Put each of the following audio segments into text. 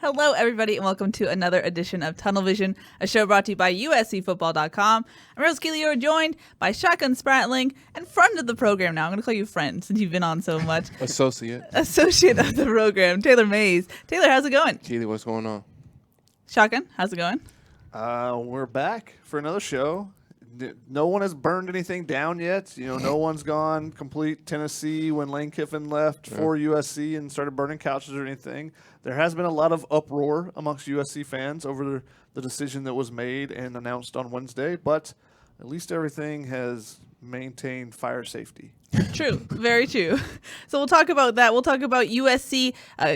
Hello, everybody, and welcome to another edition of Tunnel Vision, a show brought to you by USCFootball.com. I'm Rose Keely. You're joined by Shotgun Spratling and friend of the program now. I'm going to call you friend since you've been on so much. Associate of the program, Taylor Mays. Taylor, how's it going? Keely, what's going on? Shotgun, how's it going? We're back for another show. No one has burned anything down yet. No one's gone complete Tennessee when Lane Kiffin left for USC and started burning couches or anything. There has been a lot of uproar amongst USC fans over the decision that was made and announced on Wednesday, but at least everything has maintained fire safety. True. Very true. So we'll talk about that. We'll talk about USC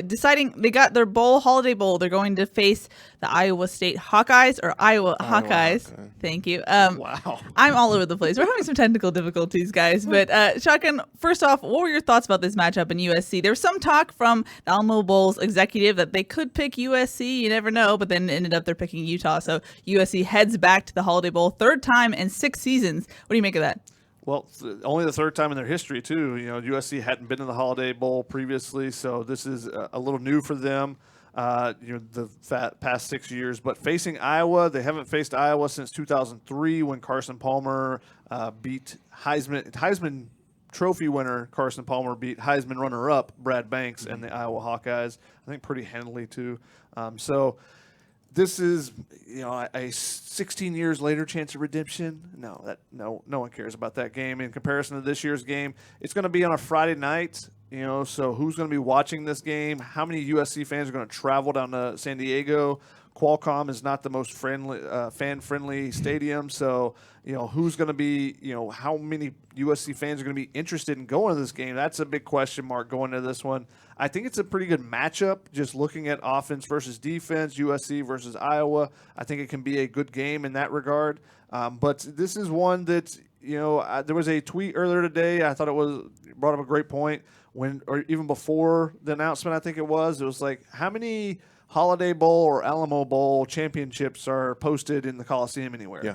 deciding they got their holiday bowl. They're going to face the Iowa State Hawkeyes or Iowa Hawkeyes. Okay. Thank you. Wow. I'm all over the place. We're having some technical difficulties, guys. But Shotgun, first off, what were your thoughts about this matchup in USC? There was some talk from the Alamo Bowl's executive that they could pick USC. You never know. But then ended up they're picking Utah. So USC heads back to the Holiday Bowl, third time in 6 seasons. What do you make of that? Well, only the third time in their history, too. USC hadn't been in the Holiday Bowl previously, so this is a little new for them, the past 6 years. But facing Iowa, they haven't faced Iowa since 2003 when Carson Palmer beat Heisman Trophy winner Carson Palmer beat Heisman runner-up Brad Banks and the Iowa Hawkeyes, I think pretty handily, too. This is, a 16 years later chance of redemption. No one cares about that game in comparison to this year's game. It's going to be on a Friday night, so who's going to be watching this game? How many USC fans are going to travel down to San Diego? Qualcomm is not the most fan-friendly stadium, so who's going to be, how many USC fans are going to be interested in going to this game? That's a big question mark going into this one. I think it's a pretty good matchup, just looking at offense versus defense, USC versus Iowa. I think it can be a good game in that regard. But this is one that, there was a tweet earlier today. I thought brought up a great point or even before the announcement, I think it was like, how many Holiday Bowl or Alamo Bowl championships are posted in the Coliseum anywhere? Yeah.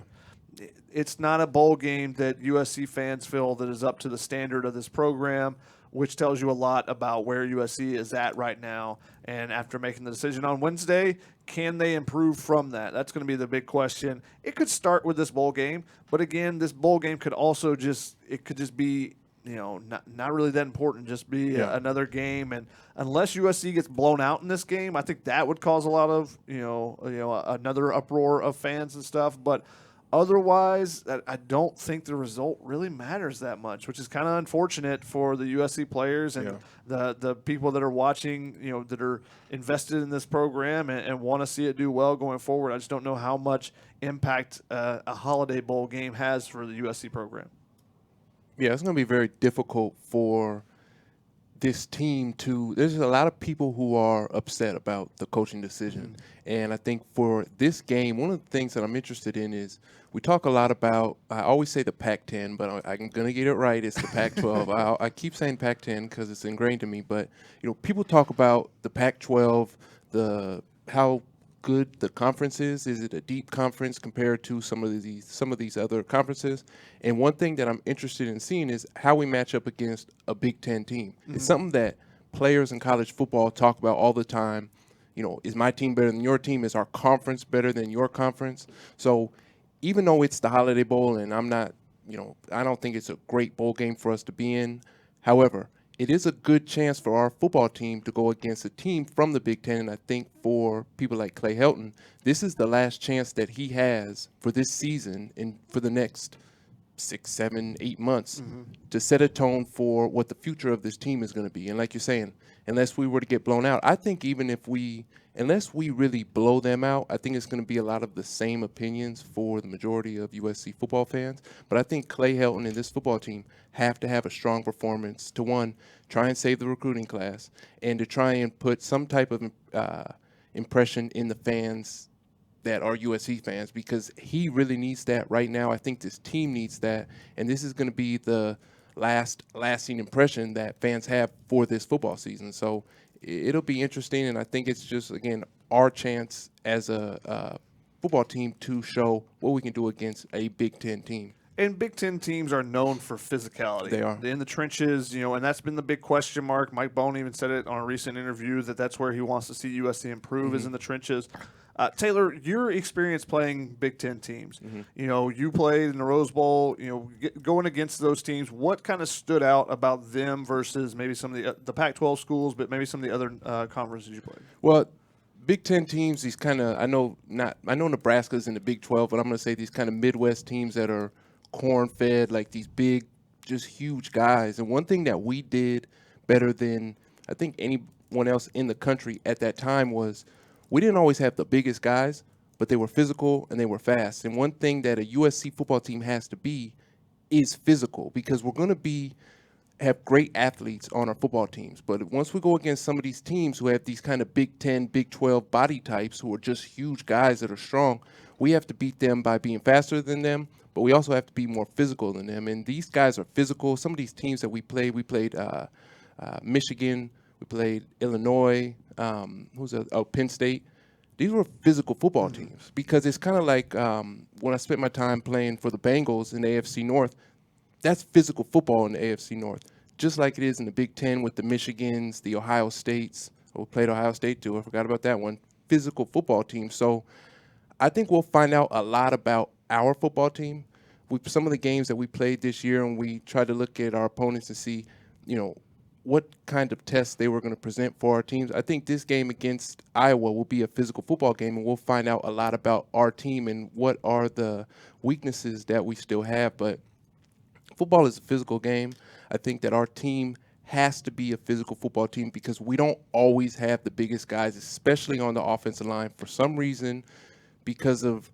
It's not a bowl game that USC fans feel that is up to the standard of this program, which tells you a lot about where USC is at right now. And after making the decision on Wednesday, can they improve from that? That's going to be the big question. It could start with this bowl game, but again, this bowl game could also just be, not really that important, just be another game. And unless USC gets blown out in this game, I think that would cause a lot of, another uproar of fans and stuff. But otherwise, I don't think the result really matters that much, which is kind of unfortunate for the USC players and the people that are watching, that are invested in this program and want to see it do well going forward. I just don't know how much impact a Holiday Bowl game has for the USC program. Yeah, it's going to be very difficult for this team there's a lot of people who are upset about the coaching decision. And I think for this game, one of the things that I'm interested in is we talk a lot about, I always say the Pac-10, but I'm going to get it right. It's the Pac-12. I keep saying Pac-10 because it's ingrained in me. But, people talk about the Pac-12, how good the conference is. Is it a deep conference compared to some of these other conferences? And one thing that I'm interested in seeing is how we match up against a Big Ten team. Mm-hmm. It's something that players in college football talk about all the time. Is my team better than your team? Is our conference better than your conference? So even though it's the Holiday Bowl and I'm not, I don't think it's a great bowl game for us to be in. However, it is a good chance for our football team to go against a team from the Big Ten. And I think for people like Clay Helton, this is the last chance that he has for this season and for the next 6, 7, 8 months to set a tone for what the future of this team is going to be. And like you're saying, unless we were to get blown out, I think even unless we really blow them out, I think it's going to be a lot of the same opinions for the majority of USC football fans. But I think Clay Helton and this football team have to have a strong performance to, one, try and save the recruiting class, and to try and put some type of impression in the fans that are USC fans, because he really needs that right now. I think this team needs that, and this is going to be the lasting impression that fans have for this football season. So it'll be interesting, and I think it's just, again, our chance as a football team to show what we can do against a Big Ten team. And Big Ten teams are known for physicality. They are. In the trenches, and that's been the big question mark. Mike Bone even said it on a recent interview that's where he wants to see USC improve is in the trenches. Taylor, your experience playing Big Ten teams, you played in the Rose Bowl, going against those teams, what kind of stood out about them versus maybe some of the Pac-12 schools, but maybe some of the other conferences you played? Well, Big Ten teams, these kind of, I know Nebraska's in the Big 12, but I'm going to say these kind of Midwest teams that are corn-fed, like these big, just huge guys. And one thing that we did better than I think anyone else in the country at that time was we didn't always have the biggest guys, but they were physical and they were fast. And one thing that a USC football team has to be is physical, because we're going to have great athletes on our football teams. But once we go against some of these teams who have these kind of Big 10, Big 12 body types who are just huge guys that are strong, we have to beat them by being faster than them, but we also have to be more physical than them. And these guys are physical. Some of these teams that we played Michigan, we played Illinois, Penn State. These were physical football teams, because it's kind of like when I spent my time playing for the Bengals in the AFC North, that's physical football in the AFC North, just like it is in the Big Ten with the Michigans, the Ohio States. We played Ohio State too. I forgot about that one. Physical football team. So I think we'll find out a lot about our football team. Some of the games that we played this year, and we tried to look at our opponents and see, what kind of tests they were going to present for our teams. I think this game against Iowa will be a physical football game, and we'll find out a lot about our team and what are the weaknesses that we still have. But football is a physical game. I think that our team has to be a physical football team, because we don't always have the biggest guys, especially on the offensive line. For some reason, because of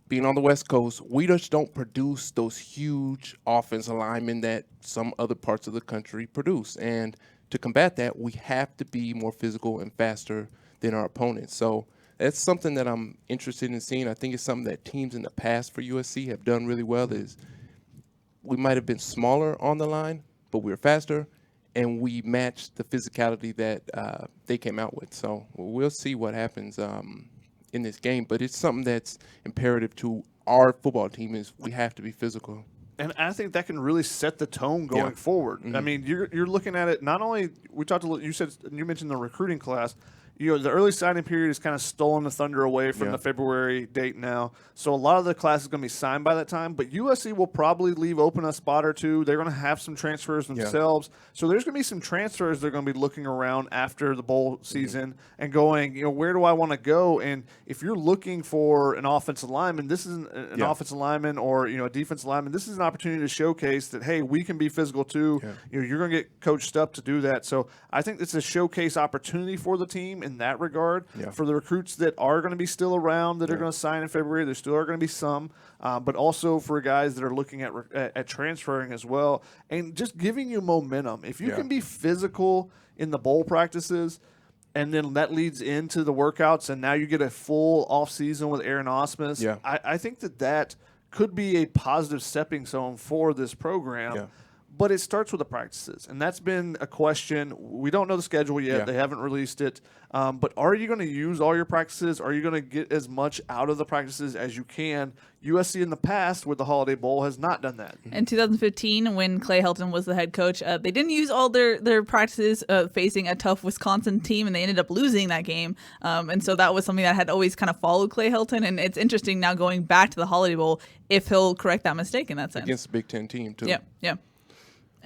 being on the West Coast, we just don't produce those huge offensive linemen that some other parts of the country produce. And to combat that, we have to be more physical and faster than our opponents. So that's something that I'm interested in seeing. I think it's something that teams in the past for USC have done really well, is we might have been smaller on the line, but we were faster, and we matched the physicality that they came out with. So we'll see what happens in this game, but it's something that's imperative to our football team, is we have to be physical. And I think that can really set the tone going forward. I mean, you're looking at it, not only you mentioned the recruiting class. The early signing period has kind of stolen the thunder away from the February date now. So a lot of the class is going to be signed by that time. But USC will probably leave open a spot or two. They're going to have some transfers themselves. So there's going to be some transfers they're going to be looking around after the bowl season and going, where do I want to go? And if you're looking for an offensive lineman, this isn't an offensive lineman or a defensive lineman. This is an opportunity to showcase that, hey, we can be physical too. Yeah. You're going to get coached up to do that. So I think it's a showcase opportunity for the team in that regard. For the recruits that are going to be still around, that are going to sign in February. There still are going to be some, but also for guys that are looking at transferring as well, and just giving you momentum. If you can be physical in the bowl practices, and then that leads into the workouts, and now you get a full off season with Aaron Osmus. I think that could be a positive stepping stone for this program. But it starts with the practices, and that's been a question. We don't know the schedule yet. They haven't released it. But are you going to use all your practices? Are you going to get as much out of the practices as you can? USC in the past with the Holiday Bowl has not done that. In 2015, when Clay Helton was the head coach, they didn't use all their practices facing a tough Wisconsin team, and they ended up losing that game. And so that was something that had always kind of followed Clay Helton. And it's interesting now going back to the Holiday Bowl if he'll correct that mistake in that sense. Against the Big Ten team, too. Yeah.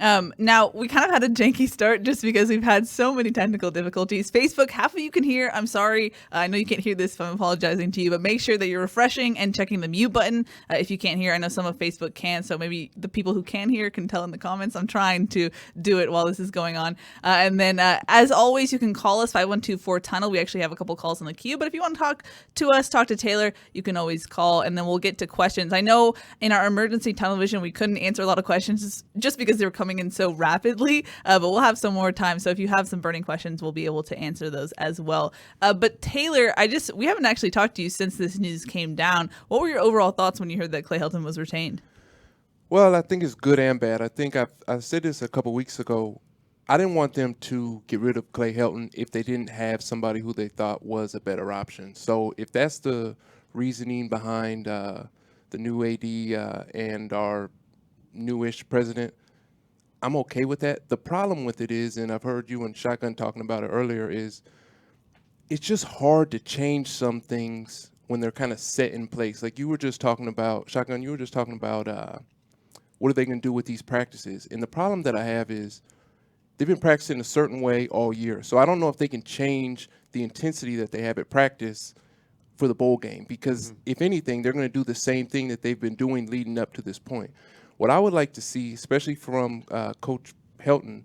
Now, we kind of had a janky start just because we've had so many technical difficulties. Facebook, half of you can hear. I'm sorry. I know you can't hear this, so I'm apologizing to you, but make sure that you're refreshing and checking the mute button if you can't hear. I know some of Facebook can, so maybe the people who can hear can tell in the comments. I'm trying to do it while this is going on. And then, as always, you can call us, 5124-TUNNEL. We actually have a couple calls in the queue, but if you want to talk to us, talk to Taylor, you can always call, and then we'll get to questions. I know in our emergency tunnel vision, we couldn't answer a lot of questions just because they were coming in so rapidly, but we'll have some more time. So if you have some burning questions, we'll be able to answer those as well. But Taylor, we haven't actually talked to you since this news came down. What were your overall thoughts when you heard that Clay Helton was retained? Well, I think it's good and bad. I think I said this a couple weeks ago. I didn't want them to get rid of Clay Helton if they didn't have somebody who they thought was a better option. So if that's the reasoning behind the new AD and our newish president, I'm okay with that. The problem with it is, and I've heard you and Shotgun talking about it earlier, is it's just hard to change some things when they're kind of set in place. Like you were just talking about, Shotgun, you were just talking about what are they going to do with these practices. And the problem that I have is they've been practicing a certain way all year. So I don't know if they can change the intensity that they have at practice for the bowl game. Because if anything, they're going to do the same thing that they've been doing leading up to this point. What I would like to see, especially from Coach Helton,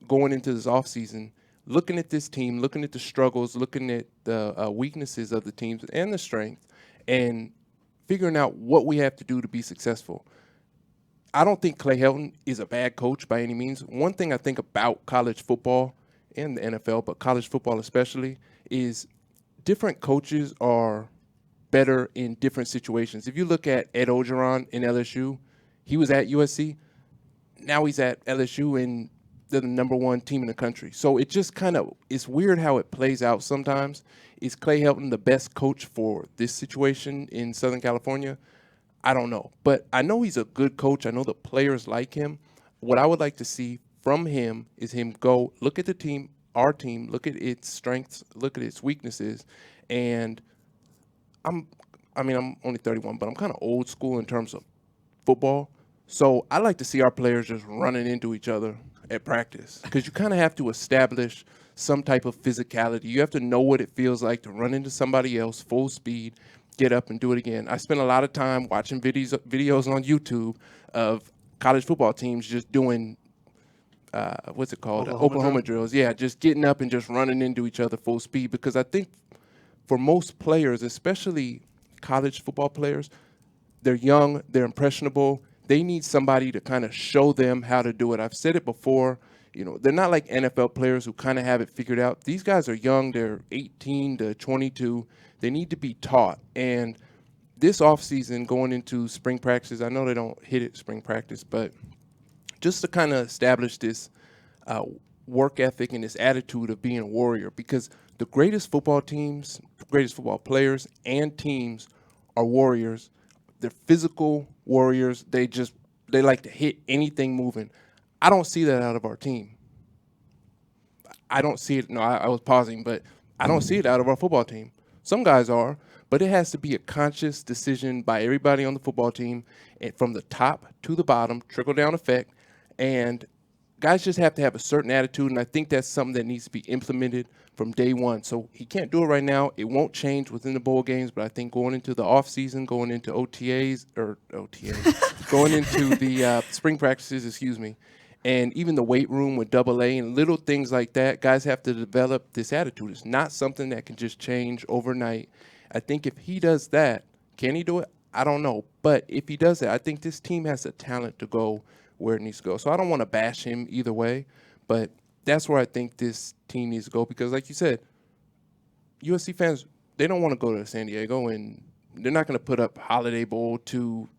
going into this offseason, looking at this team, looking at the struggles, looking at the weaknesses of the teams and the strength, and figuring out what we have to do to be successful. I don't think Clay Helton is a bad coach by any means. One thing I think about college football and the NFL, but college football especially, is different coaches are better in different situations. If you look at Ed Orgeron in LSU, he was at USC. Now he's at LSU, and they're the number one team in the country. So it just kind of, it's weird how it plays out sometimes. Is Clay Helton the best coach for this situation in Southern California? I don't know. But I know he's a good coach. I know the players like him. What I would like to see from him is him go look at the team, our team, look at its strengths, look at its weaknesses. And I'm only 31, but I'm kind of old school in terms of football. So I like to see our players just running into each other at practice because you kind of have to establish some type of physicality. You have to know what it feels like to run into somebody else full speed, get up and do it again. I spent a lot of time watching videos on YouTube of college football teams just doing what's it called? Oklahoma drills. Yeah, just getting up and just running into each other full speed because I think for most players, especially college football players, they're young, they're impressionable. They need somebody to kind of show them how to do it. I've said it before. They're not like NFL players who kind of have it figured out. These guys are young. They're 18 to 22. They need to be taught. And this offseason, going into spring practices, I know they don't hit it spring practice, but just to kind of establish this work ethic and this attitude of being a warrior, because the greatest football teams, greatest football players and teams are warriors. They're physical warriors. They like to hit anything moving. I don't see that out of our team. I don't see it. No, I was pausing, but I don't see it out of our football team. Some guys are, but it has to be a conscious decision by everybody on the football team, and from the top to the bottom, trickle-down effect, and guys just have to have a certain attitude, and I think that's something that needs to be implemented from day one. So he can't do it right now. It won't change within the bowl games, but I think going into the offseason, going into going into the spring practices, and even the weight room with AA and little things like that, guys have to develop this attitude. It's not something that can just change overnight. I think if he does that, can he do it? I don't know. But if he does that, I think this team has the talent to go where it needs to go. So I don't want to bash him either way, but that's where I think this team needs to go because, like you said, USC fans, they don't want to go to San Diego, and they're not going to put up Holiday Bowl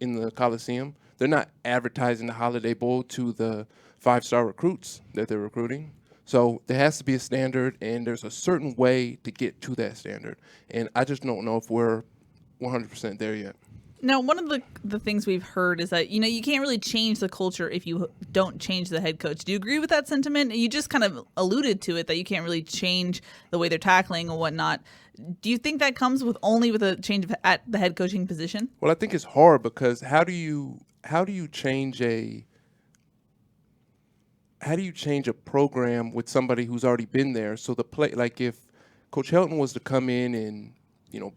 in the Coliseum. They're not advertising the Holiday Bowl to the five-star recruits that they're recruiting. So there has to be a standard, and there's a certain way to get to that standard. And I just don't know if we're 100% there yet. Now, one of the things we've heard is that, you can't really change the culture if you don't change the head coach. Do you agree with that sentiment? You just kind of alluded to it, that you can't really change the way they're tackling and whatnot. Do you think that comes only with a change at the head coaching position? Well, I think it's hard because how do you change how do you change a program with somebody who's already been there? So the play, like if Coach Helton was to come in and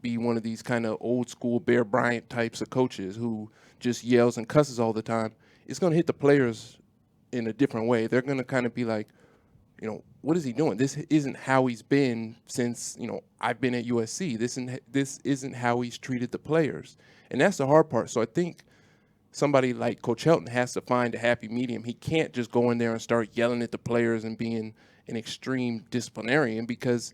be one of these kind of old school Bear Bryant types of coaches who just yells and cusses all the time, it's going to hit the players in a different way. They're going to kind of be like, what is he doing? This isn't how he's been since, I've been at USC. This isn't how he's treated the players. And that's the hard part. So I think somebody like Coach Helton has to find a happy medium. He can't just go in there and start yelling at the players and being an extreme disciplinarian, because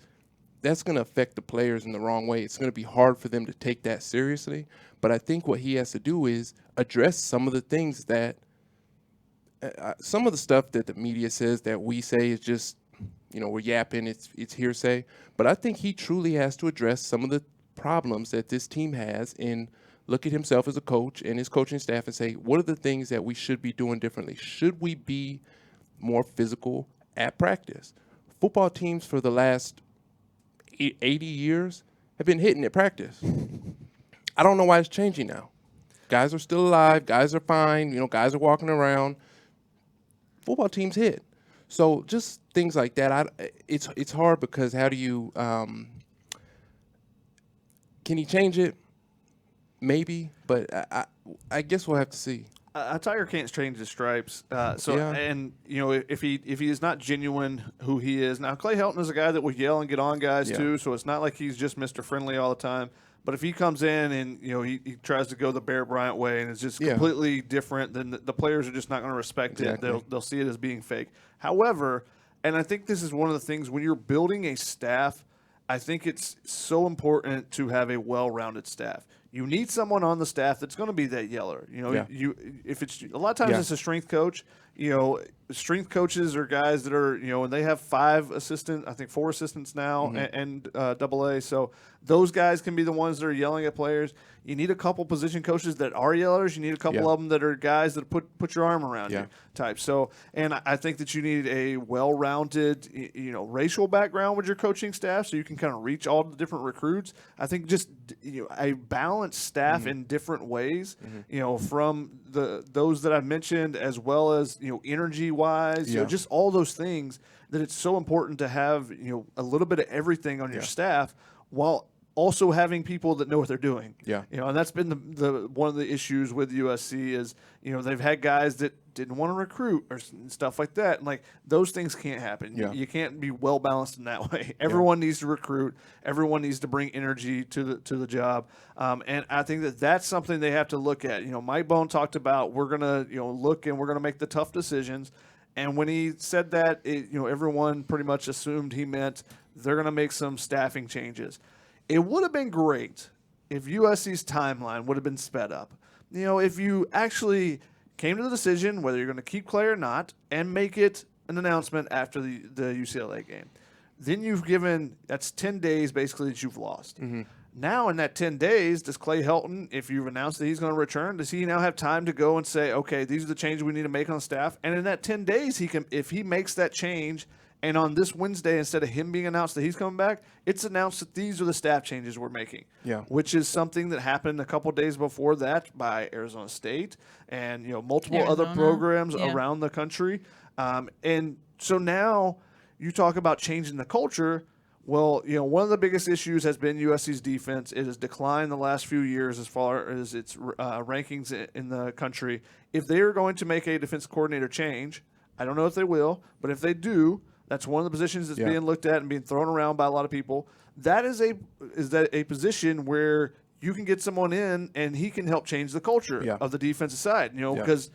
that's going to affect the players in the wrong way. It's going to be hard for them to take that seriously. But I think what he has to do is address some of the things that some of the stuff that the media says that we say is just, we're yapping, it's hearsay. But I think he truly has to address some of the problems that this team has and look at himself as a coach and his coaching staff and say, what are the things that we should be doing differently? Should we be more physical at practice? Football teams for the last 80 years have been hitting at practice. I don't know why it's changing now. Guys are still alive. Guys are fine. Guys are walking around. Football teams hit. So just things like that. It's hard because how do you can he change it? Maybe, but I guess we'll have to see. A Tiger can't change his stripes. Yeah. And if he is not genuine who he is now, Clay Helton is a guy that will yell and get on guys too. So it's not like he's just Mr. Friendly all the time. But if he comes in and he tries to go the Bear Bryant way and it's just completely different, then the players are just not going to respect it. They'll see it as being fake. However, and I think this is one of the things when you're building a staff, I think it's so important to have a well-rounded staff. You need someone on the staff that's going to be that yeller. If it's a lot of times it's a strength coach. Strength coaches are guys that are and they have 4 assistants now, and AA. So those guys can be the ones that are yelling at players. You need a couple position coaches that are yellers. You need a couple of them that are guys that put your arm around you type. So, and I think that you need a well-rounded racial background with your coaching staff, so you can kind of reach all the different recruits. I think just a balanced staff in different ways. From those that I've mentioned, as well as energy-wise, just all those things, that it's so important to have a little bit of everything on your staff, while also having people that know what they're doing. And that's been the one of the issues with USC is they've had guys that didn't want to recruit or stuff like that, and like those things can't happen. You can't be well balanced in that way. Everyone needs to recruit. Everyone needs to bring energy to the job. And I think that's something they have to look at. Mike Bone talked about we're gonna look and we're gonna make the tough decisions. And when he said that, everyone pretty much assumed he meant they're gonna make some staffing changes. It would have been great if USC's timeline would have been sped up. If you actually came to the decision whether you're going to keep Clay or not and make it an announcement after the UCLA game, then that's 10 days basically that you've lost. Now in that 10 days, does Clay Helton, if you've announced that he's going to return, does he now have time to go and say, okay, these are the changes we need to make on staff? And in that 10 days, if he makes that change, and on this Wednesday, instead of him being announced that he's coming back, it's announced that these are the staff changes we're making. Which is something that happened a couple days before that by Arizona State and multiple other programs around the country. And so now you talk about changing the culture. Well, one of the biggest issues has been USC's defense. It has declined the last few years as far as its rankings in the country. If they are going to make a defensive coordinator change, I don't know if they will, but if they do, that's one of the positions that's being looked at and being thrown around by a lot of people. That is a position where you can get someone in and he can help change the culture of the defensive side. Because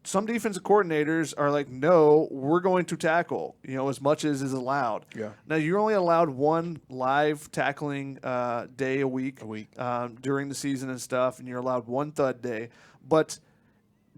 some defensive coordinators are like, no, we're going to tackle, as much as is allowed. Now you're only allowed one live tackling day a week during the season and stuff, and you're allowed one thud day, but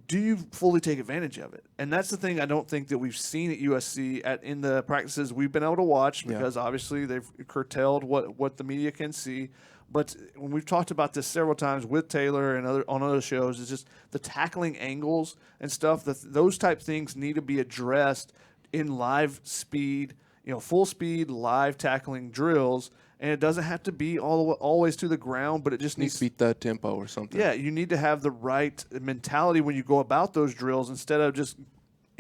do you fully take advantage of it? And that's the thing I don't think that we've seen at USC in the practices we've been able to watch, because obviously they've curtailed what the media can see. But when we've talked about this several times with Taylor and on other shows, it's just the tackling angles and stuff. Those type things need to be addressed in live speed, full speed live tackling drills. And it doesn't have to be always to the ground, but it just needs to be third tempo or something. Yeah, you need to have the right mentality when you go about those drills, instead of just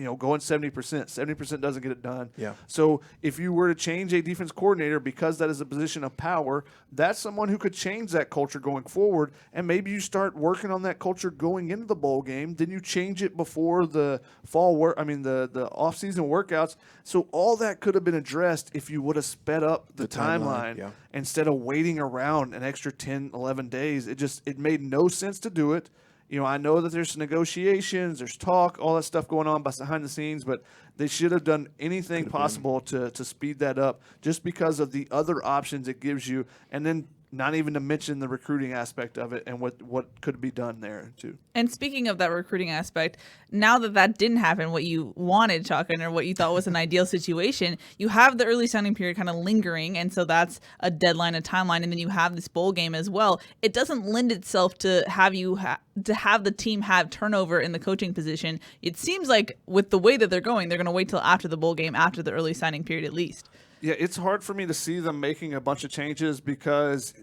going 70%. 70% doesn't get it done. Yeah. So if you were to change a defense coordinator, because that is a position of power, that's someone who could change that culture going forward. And maybe you start working on that culture going into the bowl game. Then you change it before the the off-season workouts. So all that could have been addressed if you would have sped up the timeline yeah. instead of waiting around an extra 10, 11 days. It made no sense to do it. I know that there's negotiations, there's talk, all that stuff going on behind the scenes, but they should have done anything possible to speed that up just because of the other options it gives you, and then not even to mention the recruiting aspect of it and what could be done there too. And speaking of that recruiting aspect, now that didn't happen, what you wanted, Chalkin, or what you thought was an ideal situation, you have the early signing period kind of lingering, and so that's a deadline, a timeline, and then you have this bowl game as well. It doesn't lend itself to have the team have turnover in the coaching position. It seems like with the way that they're going to wait till after the bowl game, after the early signing period at least. Yeah, it's hard for me to see them making a bunch of changes because,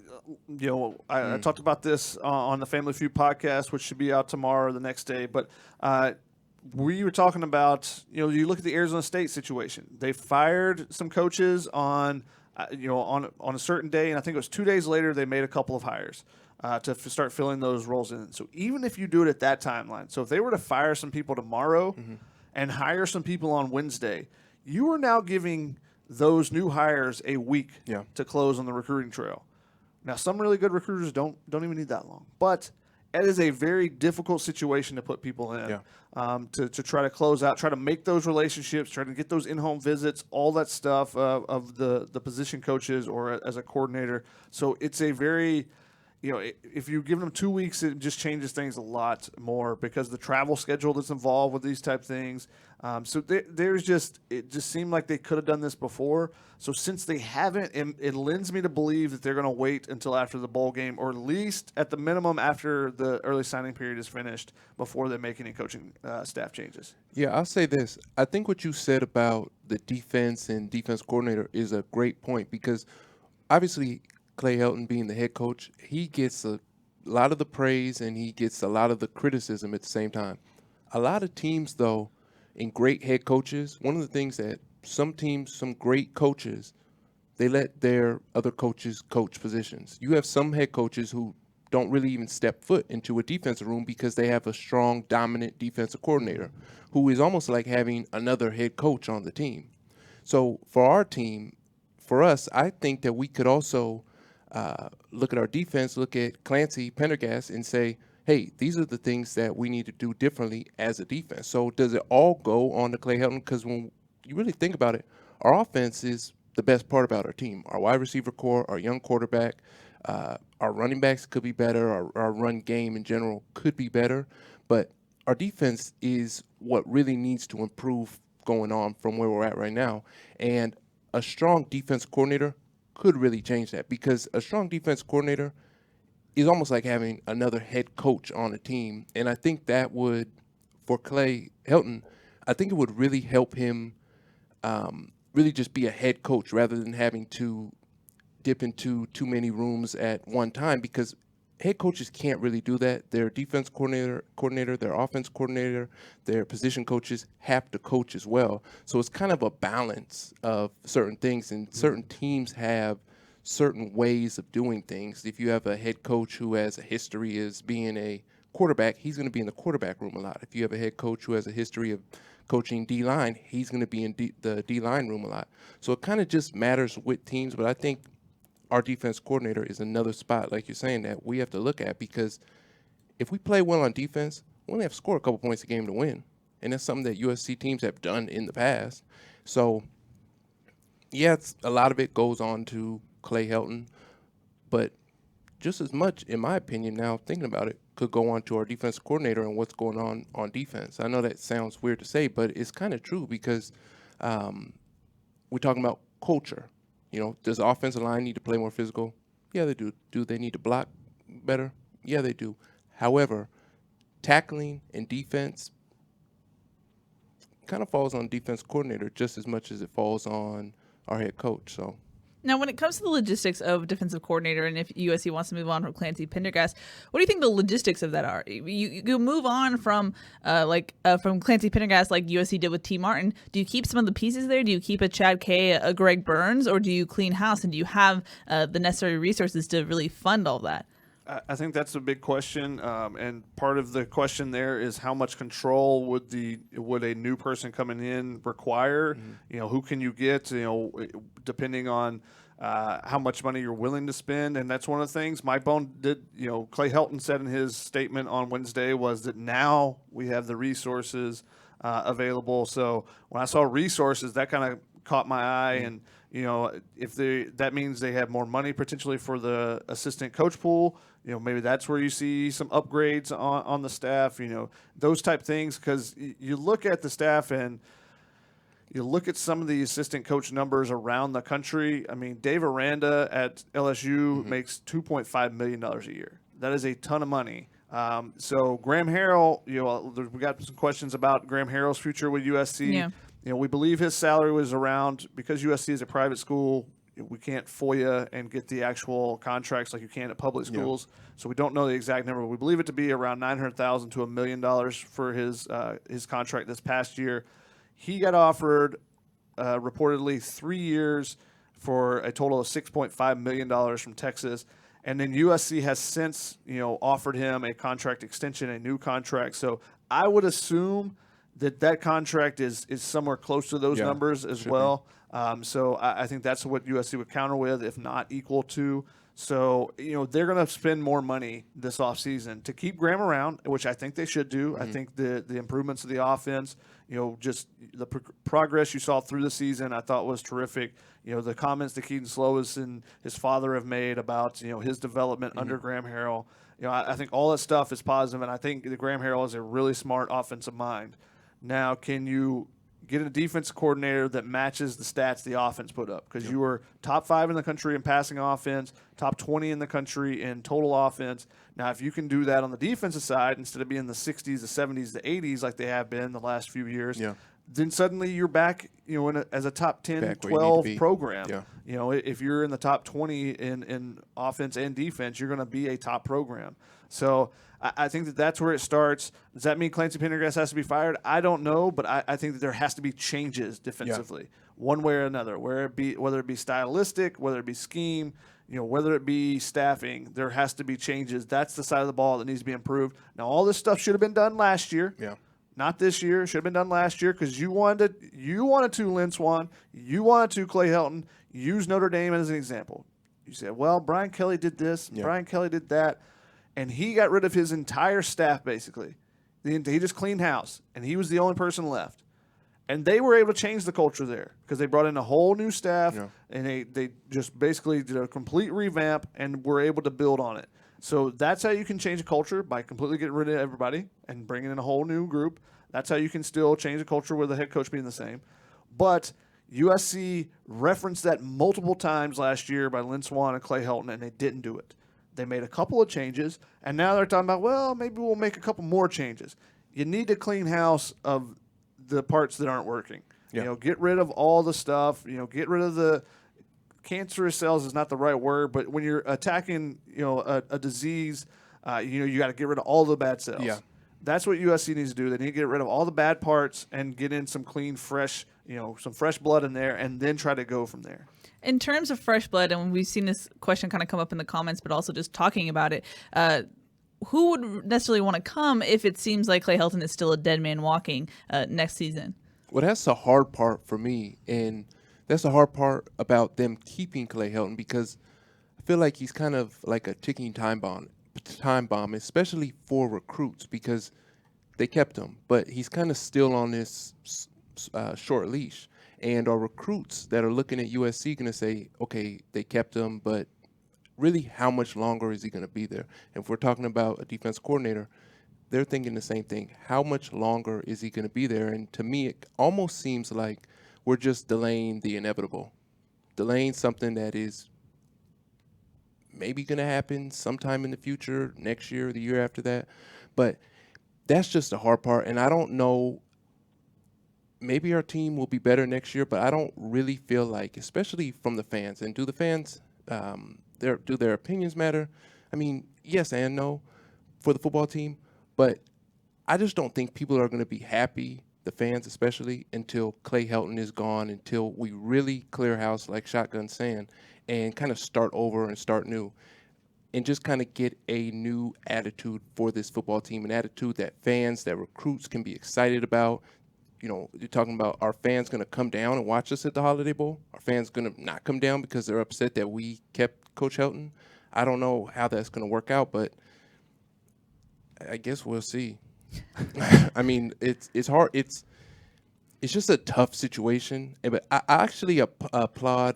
I talked about this on the Family Feud podcast, which should be out tomorrow or the next day. But we were talking about, you look at the Arizona State situation. They fired some coaches on a certain day, and I think it was 2 days later they made a couple of hires to start filling those roles in. So even if you do it at that timeline, so if they were to fire some people tomorrow and hire some people on Wednesday, you are now giving those new hires a week to close on the recruiting trail. Now, some really good recruiters don't even need that long, but it is a very difficult situation to put people in to try to close out, try to make those relationships, try to get those in-home visits, all that stuff of the position coaches or as a coordinator. So it's a very if you give them 2 weeks, it just changes things a lot more because the travel schedule that's involved with these type things. So it just seemed like they could have done this before. So since they haven't, it lends me to believe that they're going to wait until after the bowl game, or at least at the minimum after the early signing period is finished before they make any coaching staff changes. Yeah, I'll say this. I think what you said about the defense and defense coordinator is a great point because obviously Clay Helton being the head coach, he gets a lot of the praise and he gets a lot of the criticism at the same time. A lot of teams, though, and great head coaches, one of the things that some teams, some great coaches, they let their other coaches coach positions. You have some head coaches who don't really even step foot into a defensive room because they have a strong, dominant defensive coordinator who is almost like having another head coach on the team. So for our team, for us, I think that we could also look at our defense, look at Clancy, Pendergast, and say, hey, these are the things that we need to do differently as a defense. So does it all go on to Clay Helton? Because when you really think about it, our offense is the best part about our team. Our wide receiver core, our young quarterback, our running backs could be better. Our run game in general could be better. But our defense is what really needs to improve going on from where we're at right now. And a strong defense coordinator could really change that because a strong defense coordinator is almost like having another head coach on a team. And I think that would, for Clay Helton, I think it would really help him really just be a head coach rather than having to dip into too many rooms at one time because head coaches can't really do that. Their defense coordinator, their offense coordinator, their position coaches have to coach as well. So it's kind of a balance of certain things, and certain teams have certain ways of doing things. If you have a head coach who has a history as being a quarterback, he's going to be in the quarterback room a lot. If you have a head coach who has a history of coaching D-line, he's going to be in the D-line room a lot. So it kind of just matters with teams, but I think our defense coordinator is another spot, like you're saying, that we have to look at because if we play well on defense, we only have to score a couple points a game to win. And that's something that USC teams have done in the past. So, yeah, a lot of it goes on to Clay Helton, but just as much, in my opinion, now thinking about it, could go on to our defense coordinator and what's going on defense. I know that sounds weird to say, but it's kind of true because we're talking about culture. Does the offensive line need to play more physical? Yeah, they do. Do they need to block better? Yeah, they do. However, tackling and defense kind of falls on defense coordinator just as much as it falls on our head coach. So Now, when it comes to the logistics of defensive coordinator, and if USC wants to move on from Clancy Pendergast, what do you think the logistics of that are? You move on from from Clancy Pendergast like USC did with T. Martin. Do you keep some of the pieces there? Do you keep a Chad K, a Greg Burns, or do you clean house? And do you have the necessary resources to really fund all that? I think that's a big question, and part of the question there is how much control would a new person coming in require? Mm-hmm. Who can you get? Depending on how much money you're willing to spend, and that's one of the things. Mike Bone did. Clay Helton said in his statement on Wednesday was that now we have the resources available. So when I saw resources, that kind of caught my eye, and if that means they have more money potentially for the assistant coach pool. Maybe that's where you see some upgrades on the staff, those type things. Because you look at the staff and you look at some of the assistant coach numbers around the country. I mean, Dave Aranda at LSU makes $2.5 million a year. That is a ton of money. So Graham Harrell, we got some questions about Graham Harrell's future with USC. Yeah. We believe his salary was around, because USC is a private school, we can't FOIA and get the actual contracts like you can at public schools. Yeah. So we don't know the exact number. We believe it to be around $900,000 to $1 million for his contract this past year. He got offered reportedly 3 years for a total of $6.5 million from Texas. And then USC has since, offered him a contract extension, a new contract. So I would assume that contract is somewhere close to those numbers as well. So I think that's what USC would counter with, if not equal to. So, they're going to spend more money this offseason to keep Graham around, which I think they should do. Mm-hmm. I think the improvements of the offense, just the progress you saw through the season, I thought was terrific. The comments that Keaton Slovis and his father have made about, his development under Graham Harrell. I think all that stuff is positive, and I think that Graham Harrell is a really smart offensive mind. Now, can you get a defense coordinator that matches the stats the offense put up? Because you were top 5 in the country in passing offense, top 20 in the country in total offense. Now, if you can do that on the defensive side instead of being the 60s, the 70s, the 80s like they have been the last few years, then suddenly you're back, as a top 10, 12 program. Yeah. If you're in the top 20 in offense and defense, you're going to be a top program. So I think that's where it starts. Does that mean Clancy Pendergast has to be fired? I don't know, but I think that there has to be changes defensively, one way or another, whether it be stylistic, whether it be scheme, whether it be staffing. There has to be changes. That's the side of the ball that needs to be improved. Now, all this stuff should have been done last year. Yeah. Not this year. Should have been done last year because you wanted to Lynn Swann, you wanted to Clay Helton, use Notre Dame as an example. You said, well, Brian Kelly did this, Brian Kelly did that. And he got rid of his entire staff, basically. He just cleaned house, and he was the only person left. And they were able to change the culture there because they brought in a whole new staff, and they just basically did a complete revamp and were able to build on it. So that's how you can change a culture, by completely getting rid of everybody and bringing in a whole new group. That's how you can still change a culture with the head coach being the same. But USC referenced that multiple times last year by Lynn Swann and Clay Helton, and they didn't do it. They made a couple of changes, and now they're talking about, well, maybe we'll make a couple more changes. You need to clean house of the parts that aren't working. Yeah. Get rid of all the stuff. Get rid of the cancerous cells is not the right word, but when you're attacking, a disease, you got to get rid of all the bad cells. Yeah. That's what USC needs to do. They need to get rid of all the bad parts and get in some clean, fresh, some fresh blood in there, and then try to go from there. In terms of fresh blood, and we've seen this question kind of come up in the comments, but also just talking about it, who would necessarily want to come if it seems like Clay Helton is still a dead man walking next season? Well, that's the hard part for me, and that's the hard part about them keeping Clay Helton, because I feel like he's kind of like a ticking time bomb, especially for recruits, because they kept him, but he's kind of still on this short leash. And our recruits that are looking at USC going to say, okay, they kept him, but really how much longer is he going to be there? And if we're talking about a defense coordinator, they're thinking the same thing. How much longer is he going to be there? And to me, it almost seems like we're just delaying the inevitable, delaying something that is maybe going to happen sometime in the future, next year, the year after that. But that's just the hard part. And I don't know maybe our team will be better next year, but I don't really feel like, especially from the fans, and do the fans, do their opinions matter? I mean, yes and no for the football team, but I just don't think people are going to be happy, the fans especially, until Clay Helton is gone, until we really clear house, like Shotgun's saying, and kind of start over and start new, and just kind of get a new attitude for this football team, an attitude that fans, that recruits can be excited about. You know, you're talking about, are fans going to come down and watch us at the Holiday Bowl? Are fans going to not come down because they're upset that we kept Coach Helton? I don't know how that's going to work out, but I guess we'll see. I mean, it's hard. It's just a tough situation. But I actually applaud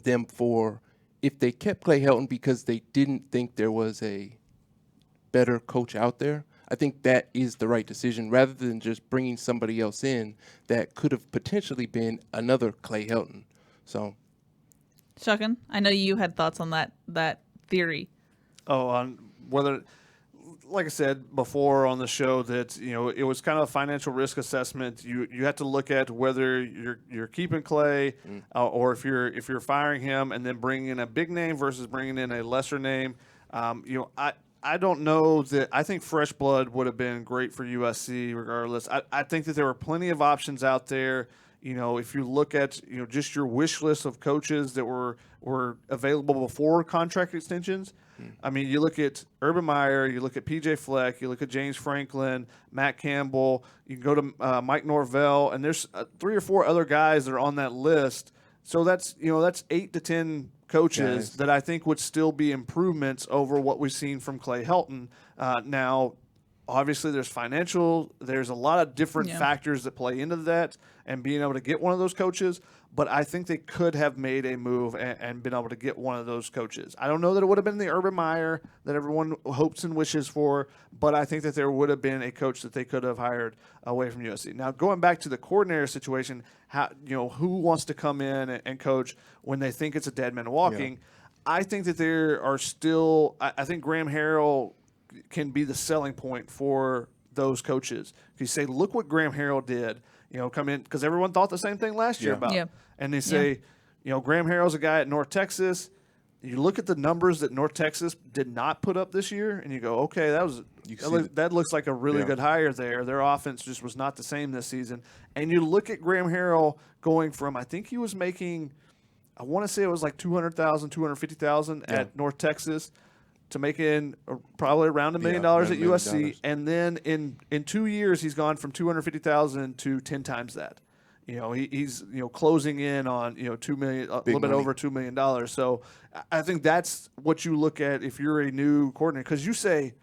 them for, if they kept Clay Helton because they didn't think there was a better coach out there, I think that is the right decision, rather than just bringing somebody else in that could have potentially been another Clay Helton. So, Shuckin, I know you had thoughts on that theory. Oh, on whether, like I said before on the show, that it was kind of a financial risk assessment. You have to look at whether you're keeping Clay, or if you're firing him and then bringing in a big name versus bringing in a lesser name. I don't know that. I think fresh blood would have been great for USC regardless. I think that there were plenty of options out there. If you look at just your wish list of coaches that were available before contract extensions. I mean, you look at Urban Meyer, you look at PJ Fleck, you look at James Franklin, Matt Campbell, you can go to Mike Norvell, and there's 3 or 4 other guys that are on that list. So that's 8 to 10 coaches that I think would still be improvements over what we've seen from Clay Helton. Now, obviously, there's a lot of different factors that play into that, and being able to get one of those coaches. But I think they could have made a move and been able to get one of those coaches. I don't know that it would have been the Urban Meyer that everyone hopes and wishes for, but I think that there would have been a coach that they could have hired away from USC. Now, going back to the coordinator situation, who wants to come in and coach when they think it's a dead man walking? Yeah. I think that there are still – I think Graham Harrell can be the selling point for those coaches. If you say, look what Graham Harrell did, come in, because everyone thought the same thing last year about it. And they say, Graham Harrell's a guy at North Texas. You look at the numbers that North Texas did not put up this year, and you go, okay, that looks like a really good hire there. Their offense just was not the same this season. And you look at Graham Harrell going from, I think he was making, I want to say it was like $200,000, $250,000 at North Texas, to making probably around $1 million at USC. And then in 2 years, he's gone from $250,000 to 10 times that. He's closing in on $2 million, a little bit over $2 million. So I think that's what you look at if you're a new coordinator, because you say,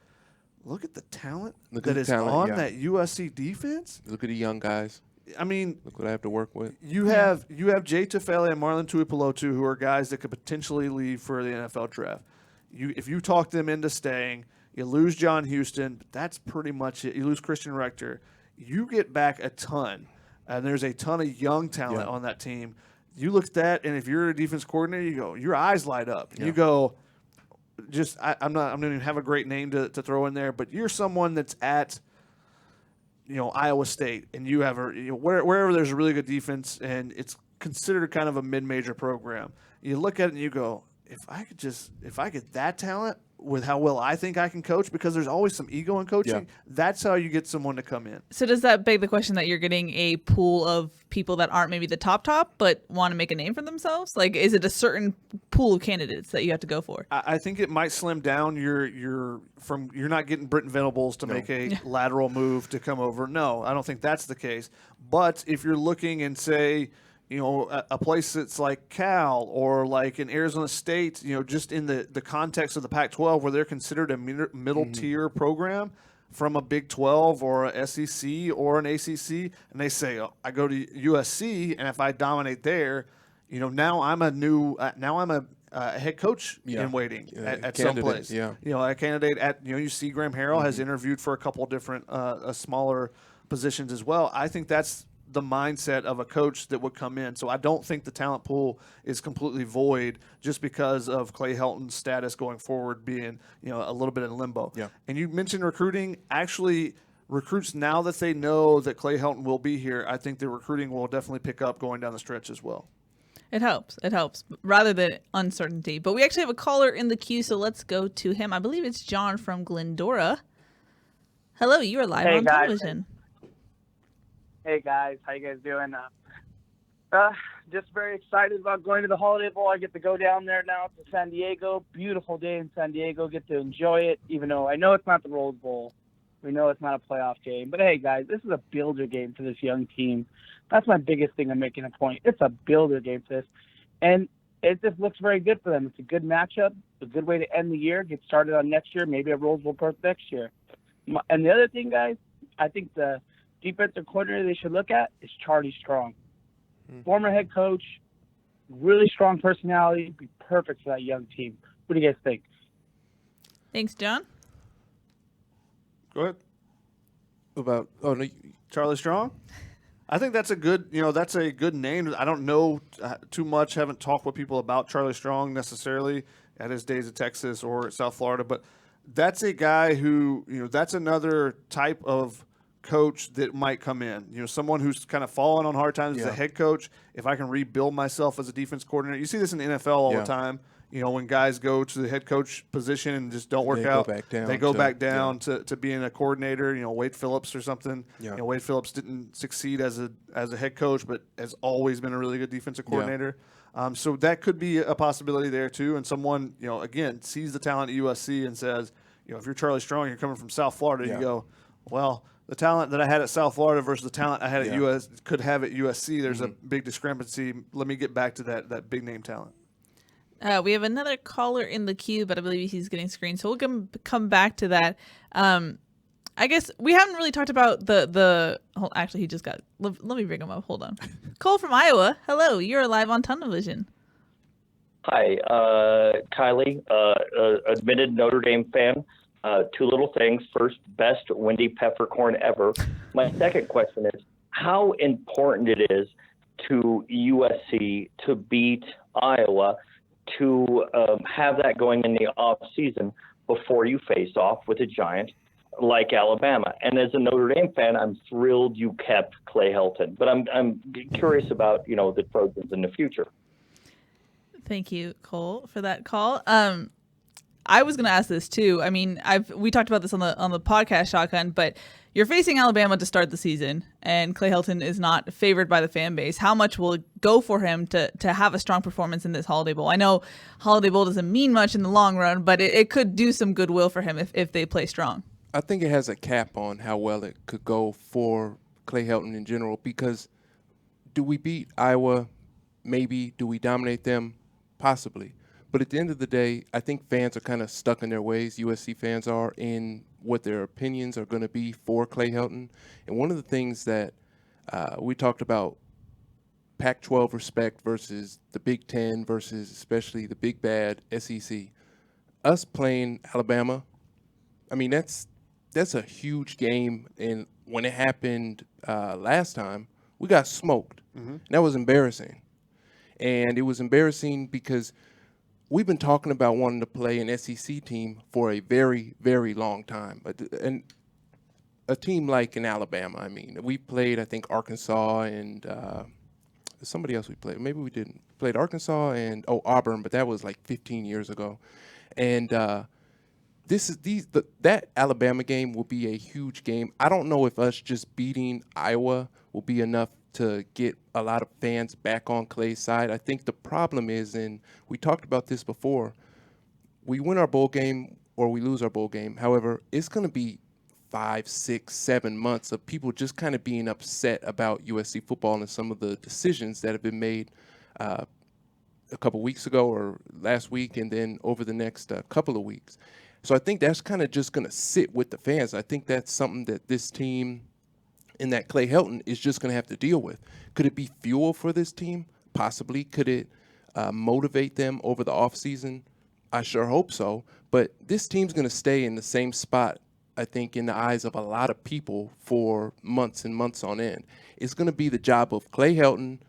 look at the talent that is on that USC defense. Look at the young guys. I mean, look what I have to work with. You have Jay Tufele and Marlon Tuipulotu, who are guys that could potentially leave for the NFL draft. If you talk them into staying, you lose John Houston, but that's pretty much it. You lose Christian Rector. You get back a ton. And there's a ton of young talent on that team. You look at that, and if you're a defense coordinator, you go, your eyes light up. You go, I'm not even have a great name to throw in there, but you're someone that's at, Iowa State, and you have wherever there's a really good defense, and it's considered kind of a mid-major program. You look at it and you go, if I get that talent with how well I think I can coach, because there's always some ego in coaching, that's how you get someone to come in. So does that beg the question that you're getting a pool of people that aren't maybe the top, but want to make a name for themselves? Like, is it a certain pool of candidates that you have to go for? I think it might slim down you're not getting Britton Venables to make a lateral move to come over. No, I don't think that's the case. But if you're looking and say, a place that's like Cal or like in Arizona State, just in the context of the Pac-12, where they're considered a middle-tier program from a Big 12 or a SEC or an ACC, and they say, I go to USC, and if I dominate there, now I'm a head coach in waiting at some place. A candidate at you see Graham Harrell has interviewed for a couple of different smaller positions as well. I think that's the mindset of a coach that would come in. So I don't think the talent pool is completely void just because of Clay Helton's status going forward being, a little bit in limbo. Yeah. And you mentioned recruiting. Actually, recruits, now that they know that Clay Helton will be here, I think the recruiting will definitely pick up going down the stretch as well. It helps. It helps rather than uncertainty. But we actually have a caller in the queue, so let's go to him. I believe it's John from Glendora. Hello, you are live on television. Hey guys, how you guys doing? Just very excited about going to the Holiday Bowl. I get to go down there now to San Diego. Beautiful day in San Diego. Get to enjoy it, even though I know it's not the Rose Bowl. We know it's not a playoff game. But hey, guys, this is a builder game for this young team. That's my biggest thing I'm making a point. It's a builder game for this. And it just looks very good for them. It's a good matchup, a good way to end the year, get started on next year, maybe a Rose Bowl berth next year. And the other thing, guys, I think the defensive coordinator they should look at is Charlie Strong. Former head coach, really strong personality, be perfect for that young team. What do you guys think? Thanks, John. Go ahead. About Charlie Strong? I think that's a good, that's a good name. I don't know too much, haven't talked with people about Charlie Strong necessarily at his days at Texas or at South Florida, but that's a guy who, that's another type of coach that might come in. Someone who's kind of fallen on hard times as a head coach. If I can rebuild myself as a defense coordinator, you see this in the NFL all the time. When guys go to the head coach position and just don't work out, they go back down to being a coordinator. Wade Phillips or something. Wade Phillips didn't succeed as a head coach, but has always been a really good defensive coordinator. So that could be a possibility there too. And someone, again, sees the talent at USC and says, if you're Charlie Strong, you're coming from South Florida, you go, well, the talent that I had at South Florida versus the talent I had at could have at USC. There's a big discrepancy. Let me get back to that big name talent. We have another caller in the queue, but I believe he's getting screened, so we'll come back to that. I guess we haven't really talked about actually, he just got. Let me bring him up. Hold on. Cole from Iowa. Hello, you're live on television. Hi, Kylie, admitted Notre Dame fan. Two little things. First, best Wendy Peppercorn ever. My second question is, how important it is to USC to beat Iowa, to have that going in the off season before you face off with a giant like Alabama. And as a Notre Dame fan, I'm thrilled you kept Clay Helton, but I'm curious about the Trojans in the future. Thank you, Cole, for that call. I was going to ask this too. I mean, we talked about this on the podcast, Shotgun, but you're facing Alabama to start the season, and Clay Helton is not favored by the fan base. How much will it go for him to have a strong performance in this Holiday Bowl? I know Holiday Bowl doesn't mean much in the long run, but it could do some goodwill for him if they play strong. I think it has a cap on how well it could go for Clay Helton in general, because do we beat Iowa? Maybe. Do we dominate them? Possibly. But at the end of the day, I think fans are kind of stuck in their ways. USC fans are in what their opinions are going to be for Clay Helton. And one of the things that we talked about, Pac-12 respect versus the Big Ten versus especially the big bad SEC. Us playing Alabama, I mean, that's a huge game. And when it happened last time, we got smoked. Mm-hmm. That was embarrassing. And it was embarrassing because we've been talking about wanting to play an SEC team for a very, very long time. And a team like in Alabama, I mean, we played, I think, Arkansas and somebody else we played. Maybe we didn't. Played Arkansas and, Auburn, but that was like 15 years ago. And that Alabama game will be a huge game. I don't know if us just beating Iowa will be enough to get a lot of fans back on Clay's side. I think the problem is, and we talked about this before, we win our bowl game or we lose our bowl game. However, it's going to be 5, 6, 7 months of people just kind of being upset about USC football and some of the decisions that have been made a couple weeks ago or last week and then over the next couple of weeks. So I think that's kind of just going to sit with the fans. I think that's something that this team and that Clay Helton is just going to have to deal with. Could it be fuel for this team? Possibly. Could it motivate them over the offseason? I sure hope so. But this team's going to stay in the same spot, I think, in the eyes of a lot of people for months and months on end. It's going to be the job of Clay Helton,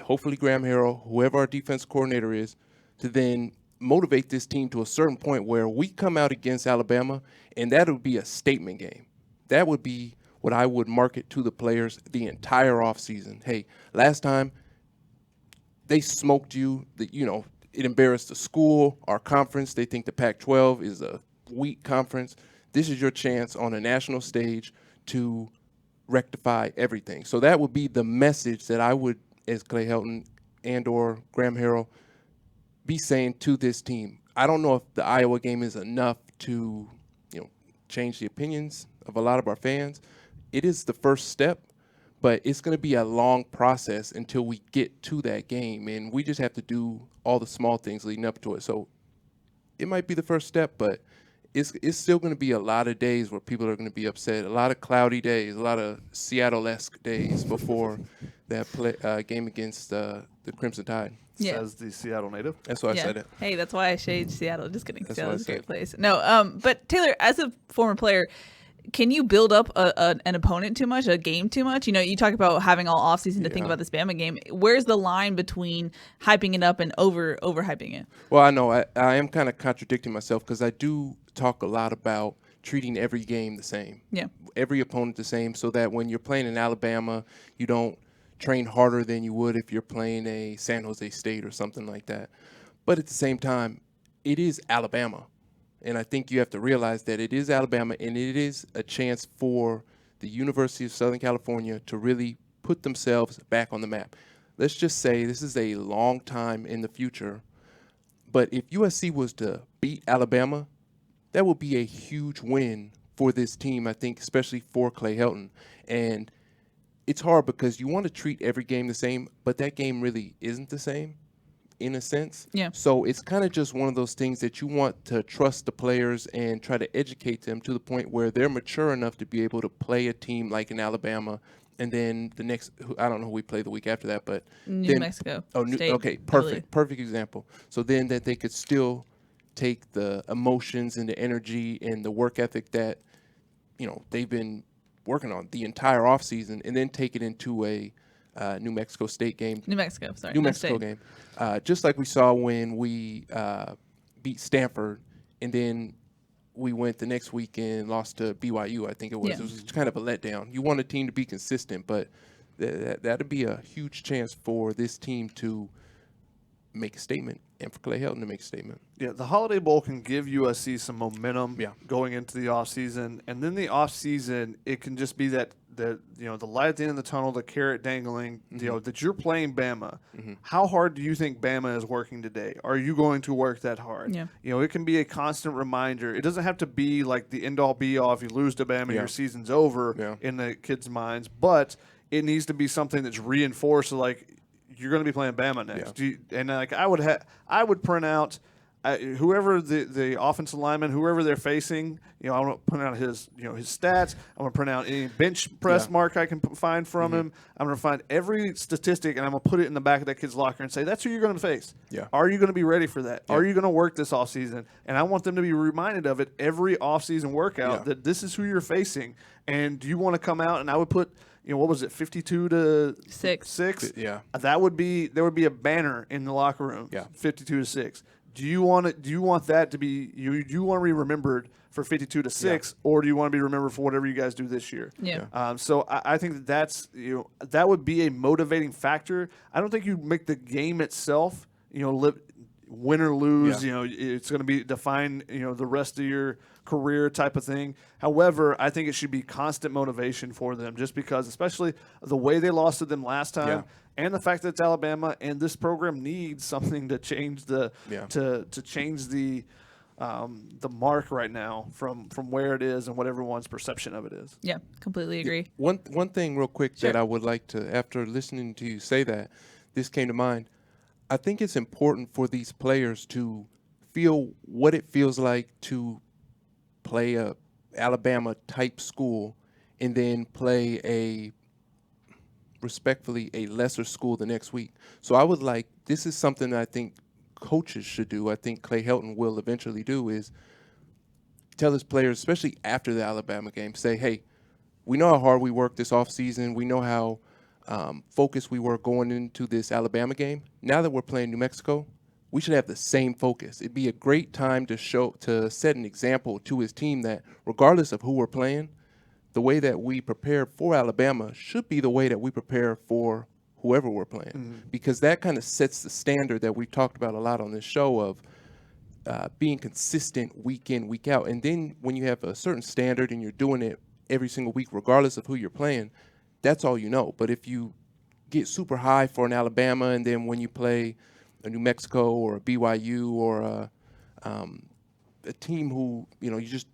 hopefully Graham Harrell, whoever our defense coordinator is, to then motivate this team to a certain point where we come out against Alabama, and that'll be a statement game. that would be what I would market to the players the entire offseason. Hey, last time they smoked you, it embarrassed the school, our conference. They think the Pac-12 is a weak conference. This is your chance on a national stage to rectify everything. So that would be the message that I would, as Clay Helton and or Graham Harrell, be saying to this team. I don't know if the Iowa game is enough to, change the opinions of a lot of our fans. It is the first step, but it's going to be a long process until we get to that game, and we just have to do all the small things leading up to it. So it might be the first step, but it's still going to be a lot of days where people are going to be upset, a lot of cloudy days, a lot of Seattle-esque days before that game against the Crimson Tide. Yeah. Says the Seattle native. That's why I said it. Hey, that's why I shade Seattle. Just kidding. That's Seattle's a what I great place. No, but Taylor, as a former player, can you build up an opponent too much, a game too much? You talk about having all offseason to think about this Bama game. Where's the line between hyping it up and overhyping it? Well, I know I am kind of contradicting myself because I do talk a lot about treating every game the same. Yeah. Every opponent the same, so that when you're playing in Alabama, you don't train harder than you would if you're playing a San Jose State or something like that. But at the same time, it is Alabama. And I think you have to realize that it is Alabama, and it is a chance for the University of Southern California to really put themselves back on the map. Let's just say this is a long time in the future, but if USC was to beat Alabama, that would be a huge win for this team, I think, especially for Clay Helton. And it's hard because you want to treat every game the same, but that game really isn't the same in a sense. Yeah. So it's kind of just one of those things that you want to trust the players and try to educate them to the point where they're mature enough to be able to play a team like in Alabama. And then the next, I don't know who we play the week after that, but New Mexico. Oh, State, okay, perfect example. So then that they could still take the emotions and the energy and the work ethic that, they've been working on the entire offseason, and then take it into a New Mexico State game. New Mexico game. Just like we saw when we beat Stanford, and then we went the next week and lost to BYU, I think it was. Yeah. It was kind of a letdown. You want a team to be consistent, but that'd be a huge chance for this team to make a statement and for Clay Helton to make a statement. Yeah, the Holiday Bowl can give USC some momentum going into the offseason. And then the offseason, it can just be that the light at the end of the tunnel, the carrot dangling, that you're playing Bama. Mm-hmm. How hard do you think Bama is working today? Are you going to work that hard? Yeah. It can be a constant reminder. It doesn't have to be like the end-all, be-all. If you lose to Bama, your season's over in the kids' minds. But it needs to be something that's reinforced, like, you're going to be playing Bama next. Yeah. I would print out whoever the offensive lineman, whoever they're facing. I want to print out his stats. I want to print out any bench press mark I can find from him. I'm going to find every statistic, and I'm going to put it in the back of that kid's locker and say, that's who you're going to face. Yeah. Are you going to be ready for that? Yeah. Are you going to work this offseason? And I want them to be reminded of it every offseason workout, that this is who you're facing. And do you want to come out? And I would put – what was it, 52 to 6? Yeah. There would be a banner in the locker room. Yeah. 52 to 6. Do you want that to be you want to be remembered for 52 to 6, or do you want to be remembered for whatever you guys do this year? Yeah. So I think that's that would be a motivating factor. I don't think you make the game itself, win or lose, it's going to be define, the rest of your career type of thing. However, I think it should be constant motivation for them, just because, especially the way they lost to them last time, and the fact that it's Alabama, and this program needs something to change to change the mark right now from where it is and what everyone's perception of it is. Yeah, completely agree. One thing real quick that I would like to, after listening to you say that, this came to mind. I think it's important for these players to feel what it feels like to play a Alabama type school and then play respectfully a lesser school the next week. So I would like, this is something that I think coaches should do. I think Clay Helton will eventually do, is tell his players, especially after the Alabama game, say, hey, we know how hard we worked this offseason. We know how focused we were going into this Alabama game. Now that we're playing New Mexico, we should have the same focus. It'd be a great time to set an example to his team that regardless of who we're playing, the way that we prepare for Alabama should be the way that we prepare for whoever we're playing, because that kind of sets the standard that we've talked about a lot on this show of being consistent week in, week out. And then when you have a certain standard and you're doing it every single week, regardless of who you're playing, that's all you know. But if you get super high for an Alabama, and then when you play a New Mexico or a BYU or a team who, you just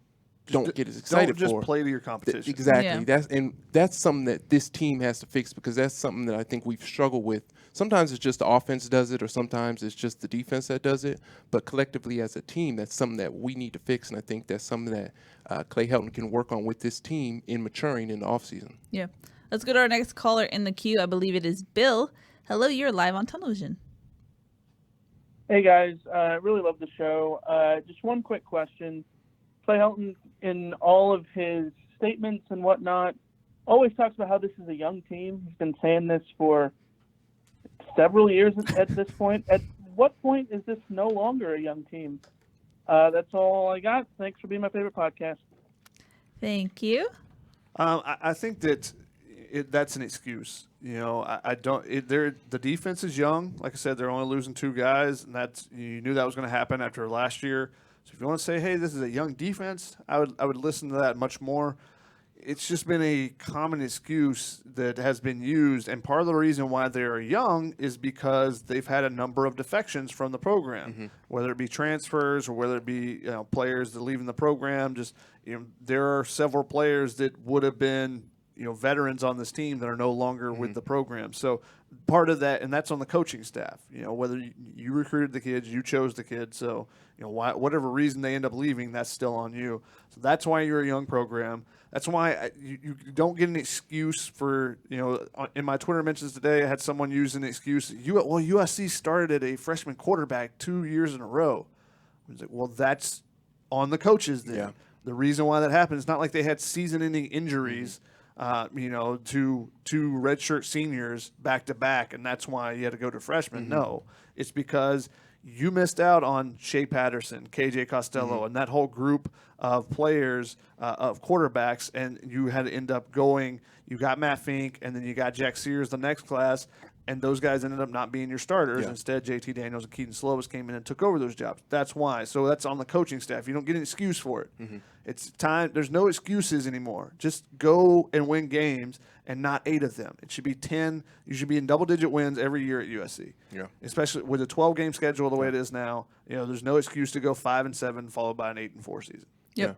don't get as excited for. Don't just play to your competition. Exactly. Yeah. That's something that this team has to fix, because that's something that I think we've struggled with. Sometimes it's just the offense does it, or sometimes it's just the defense that does it. But collectively as a team, that's something that we need to fix, and I think that's something that Clay Helton can work on with this team in maturing in the offseason. Yeah. Let's go to our next caller in the queue. I believe it is Bill. Hello, you're live on television. Hey guys, really love the show. Just one quick question. Clay Helton, in all of his statements and whatnot, always talks about how this is a young team. He's been saying this for several years at this point. At what point is this no longer a young team? That's all I got. Thanks for being my favorite podcast. Thank you. I think that that's an excuse. I don't. The defense is young. Like I said, they're only losing 2 guys, and you knew that was going to happen after last year. So if you want to say, hey, this is a young defense, I would listen to that much more. It's just been a common excuse that has been used, and part of the reason why they are young is because they've had a number of defections from the program, whether it be transfers or whether it be players that leaving the program. Just there are several players that would have been veterans on this team that are no longer with the program. So part of that, and that's on the coaching staff. Whether you recruited the kids, you chose the kids. So whatever reason they end up leaving, that's still on you. So that's why you're a young program. That's why you don't get an excuse for, in my Twitter mentions today, I had someone use an excuse. USC started at a freshman quarterback 2 years in a row. I was like, well, that's on the coaches then. Yeah. The reason why that happened is not like they had season-ending injuries, to 2 redshirt seniors back-to-back, and that's why you had to go to freshmen. No, it's because you missed out on Shea Patterson, KJ Costello, and that whole group of players, of quarterbacks, and you had to end up going. You got Matt Fink, and then you got Jack Sears the next class, and those guys ended up not being your starters. Yeah. Instead, JT Daniels and Keaton Slovis came in and took over those jobs. That's why. So that's on the coaching staff. You don't get an excuse for it. It's time. There's no excuses anymore. Just go and win games, and not 8 of them. It should be 10. You should be in double-digit wins every year at USC. Yeah. Especially with a 12-game schedule the way it is now. There's no excuse to go 5-7 followed by an 8-4 season. Yep. Yeah.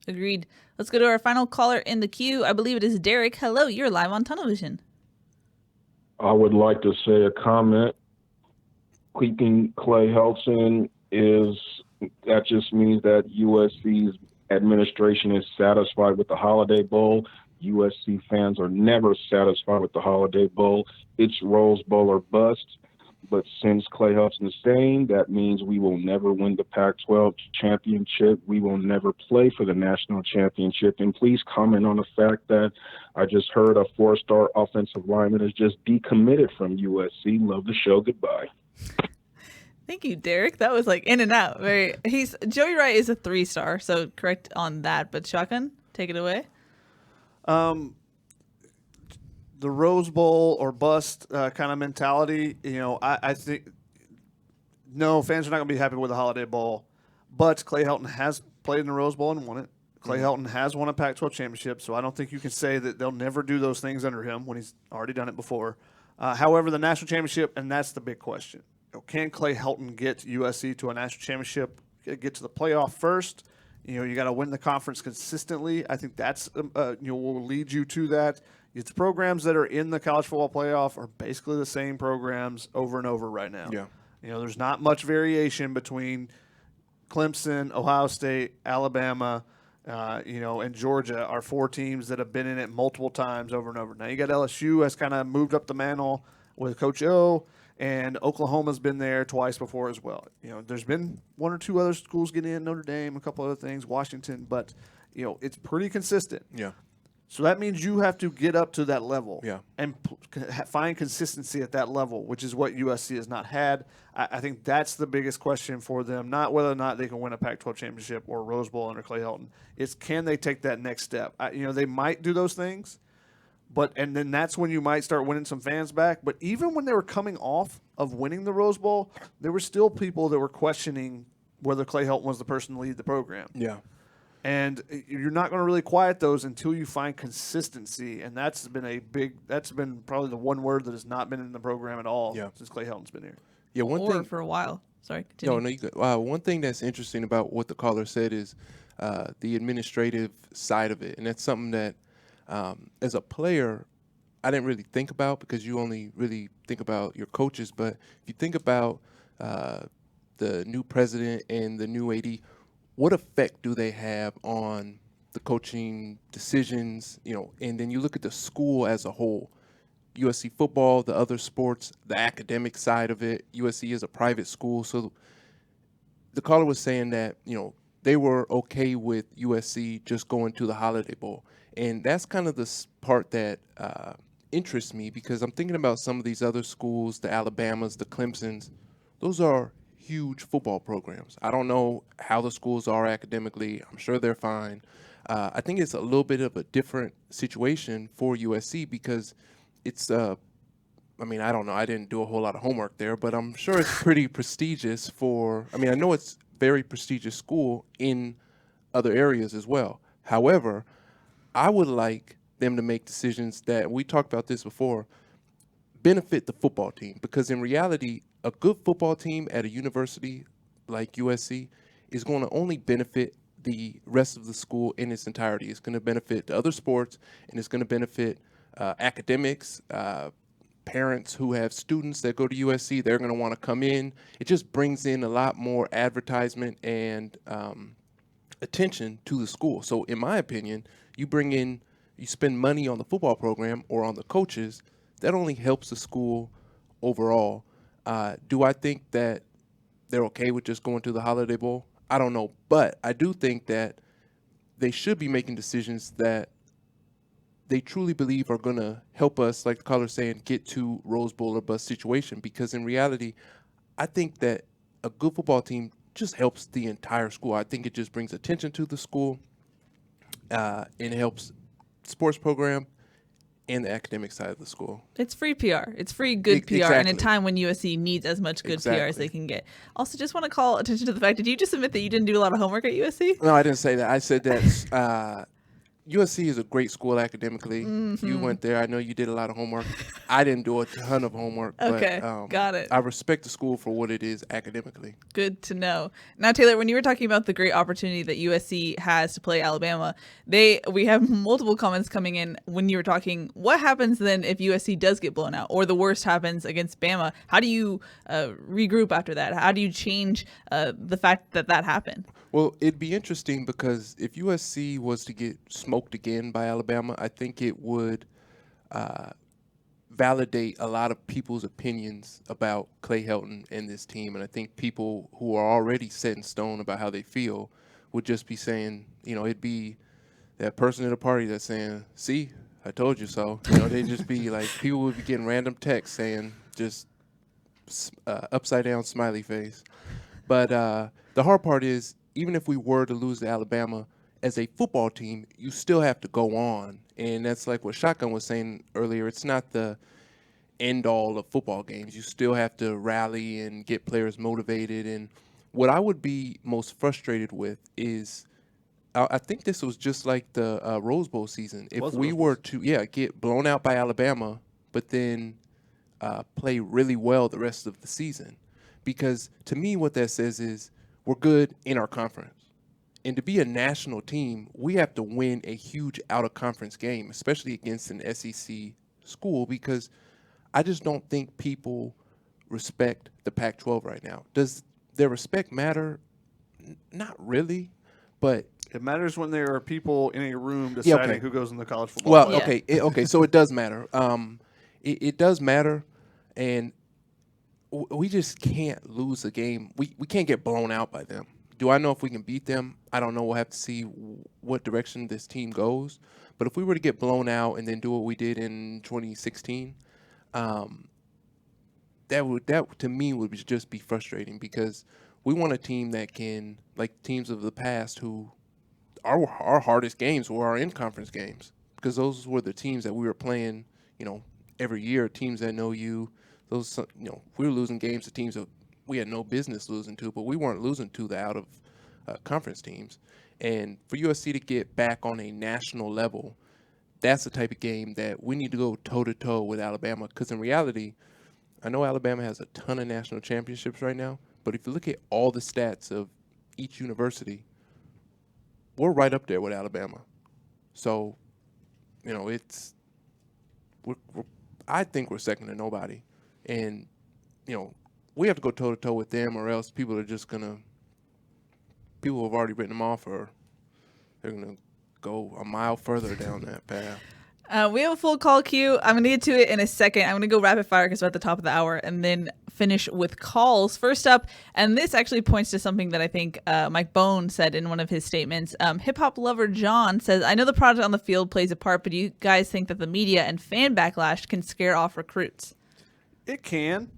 Agreed. Let's go to our final caller in the queue. I believe it is Derek. Hello, you're live on television. I would like to say a comment. Keeping Clay Helton that just means that USC's administration is satisfied with the Holiday Bowl. USC fans are never satisfied with the Holiday Bowl. It's Rose Bowl or bust. But since Clay Helton is staying, that means we will never win the Pac-12 championship. We will never play for the national championship. And please comment on the fact that I just heard a 4-star offensive lineman is just decommitted from USC. Love the show. Goodbye. Thank you, Derek. That was like in and out. Joey Wright is a 3-star, so correct on that. But Shotgun, take it away. The Rose Bowl or bust kind of mentality, I think no, fans are not going to be happy with the Holiday Bowl. But Clay Helton has played in the Rose Bowl and won it. Clay Helton has won a Pac-12 championship, so I don't think you can say that they'll never do those things under him when he's already done it before. However, the national championship, and that's the big question. Can Clay Helton get USC to a national championship, get to the playoff first? You got to win the conference consistently. I think that's will lead you to that. It's programs that are in the college football playoff are basically the same programs over and over right now. Yeah. There's not much variation between Clemson, Ohio State, Alabama, and Georgia are 4 teams that have been in it multiple times over and over. Now you got LSU has kind of moved up the mantle with Coach O, and Oklahoma's been there twice before as well. There's been 1 or 2 other schools getting in, Notre Dame, a couple other things, Washington, but it's pretty consistent. Yeah. So that means you have to get up to that level and find consistency at that level, which is what USC has not had. I think that's the biggest question for them, not whether or not they can win a Pac-12 championship or a Rose Bowl under Clay Helton. It's can they take that next step? They might do those things, and then that's when you might start winning some fans back. But even when they were coming off of winning the Rose Bowl, there were still people that were questioning whether Clay Helton was the person to lead the program. Yeah. And you're not going to really quiet those until you find consistency, and that's been probably the one word that has not been in the program at all since Clay Helton's been here. Yeah, one thing for a while. Sorry, continue. No, you could. One thing that's interesting about what the caller said is the administrative side of it, and that's something that, as a player, I didn't really think about because you only really think about your coaches. But if you think about the new president and the new AD, what effect do they have on the coaching decisions, and then you look at the school as a whole, USC football, the other sports, the academic side of it. USC is a private school. So the caller was saying that, they were okay with USC just going to the Holiday Bowl. And that's kind of the part that interests me because I'm thinking about some of these other schools, the Alabamas, the Clemsons. Those are huge football programs. I don't know how the schools are academically. I'm sure they're fine. I think it's a little bit of a different situation for USC because it's I don't know. I didn't do a whole lot of homework there, but I'm sure it's pretty prestigious I know it's very prestigious school in other areas as well. However, I would like them to make decisions that, we talked about this before, benefit the football team because in reality, a good football team at a university like USC is going to only benefit the rest of the school in its entirety. It's going to benefit the other sports, and it's going to benefit academics, parents who have students that go to USC. They're going to want to come in. It just brings in a lot more advertisement and attention to the school. So in my opinion, you spend money on the football program or on the coaches, that only helps the school overall. Do I think that they're okay with just going to the Holiday Bowl? I don't know. But I do think that they should be making decisions that they truly believe are going to help us, like the caller's saying, get to Rose Bowl or bust situation. Because in reality, I think that a good football team just helps the entire school. I think it just brings attention to the school and it helps sports program and the academic side of the school. It's free PR. It's free good PR in a time when USC needs as much good PR as they can get. Also, just want to call attention to the fact, did you just admit that you didn't do a lot of homework at USC? No, I didn't say that. I said that USC is a great school academically. Mm-hmm. You went there. I know you did a lot of homework. I didn't do a ton of homework. Okay, but, got it. I respect the school for what it is academically. Good to know. Now, Taylor, when you were talking about the great opportunity that USC has to play Alabama, we have multiple comments coming in when you were talking, what happens then if USC does get blown out or the worst happens against Bama? How do you regroup after that? How do you change the fact that happened? Well, it'd be interesting because if USC was to get smoked again by Alabama, I think it would validate a lot of people's opinions about Clay Helton and this team. And I think people who are already set in stone about how they feel would just be saying, it'd be that person at a party that's saying, see, I told you so. They'd just be like, people would be getting random texts saying just upside down smiley face. But the hard part is, even if we were to lose to Alabama, as a football team, you still have to go on. And that's like what Shotgun was saying earlier. It's not the end-all of football games. You still have to rally and get players motivated. And what I would be most frustrated with is, I think this was just like the Rose Bowl season. If we were to, get blown out by Alabama, but then play really well the rest of the season. Because to me, what that says is we're good in our conference. And to be a national team, we have to win a huge out-of-conference game, especially against an SEC school, because I just don't think people respect the Pac-12 right now. Does their respect matter? Not really, but it matters when there are people in a room deciding who goes in the college football. Well, okay, so it does matter. It does matter, and we just can't lose a game. We can't get blown out by them. Do I know if we can beat them? I don't know. We'll have to see what direction this team goes. But if we were to get blown out and then do what we did in 2016, that to me would just be frustrating, because we want a team that can, like teams of the past who our hardest games were our in-conference games, because those were the teams that we were playing, every year, teams that know you. Those, we were losing games to teams that we had no business losing to, but we weren't losing to the out of conference teams. And for USC to get back on a national level, that's the type of game that we need to go toe-to-toe with Alabama, because in reality, I know Alabama has a ton of national championships right now, but if you look at all the stats of each university, we're right up there with Alabama. So, I think we're second to nobody. And, we have to go toe-to-toe with them, or else people have already written them off, or they're going to go a mile further down that path. We have a full call queue. I'm going to get to it in a second. I'm going to go rapid fire because we're at the top of the hour, and then finish with calls. First up, and this actually points to something that I think Mike Bone said in one of his statements. Hip-hop lover John says, I know the product on the field plays a part, but do you guys think that the media and fan backlash can scare off recruits? It can,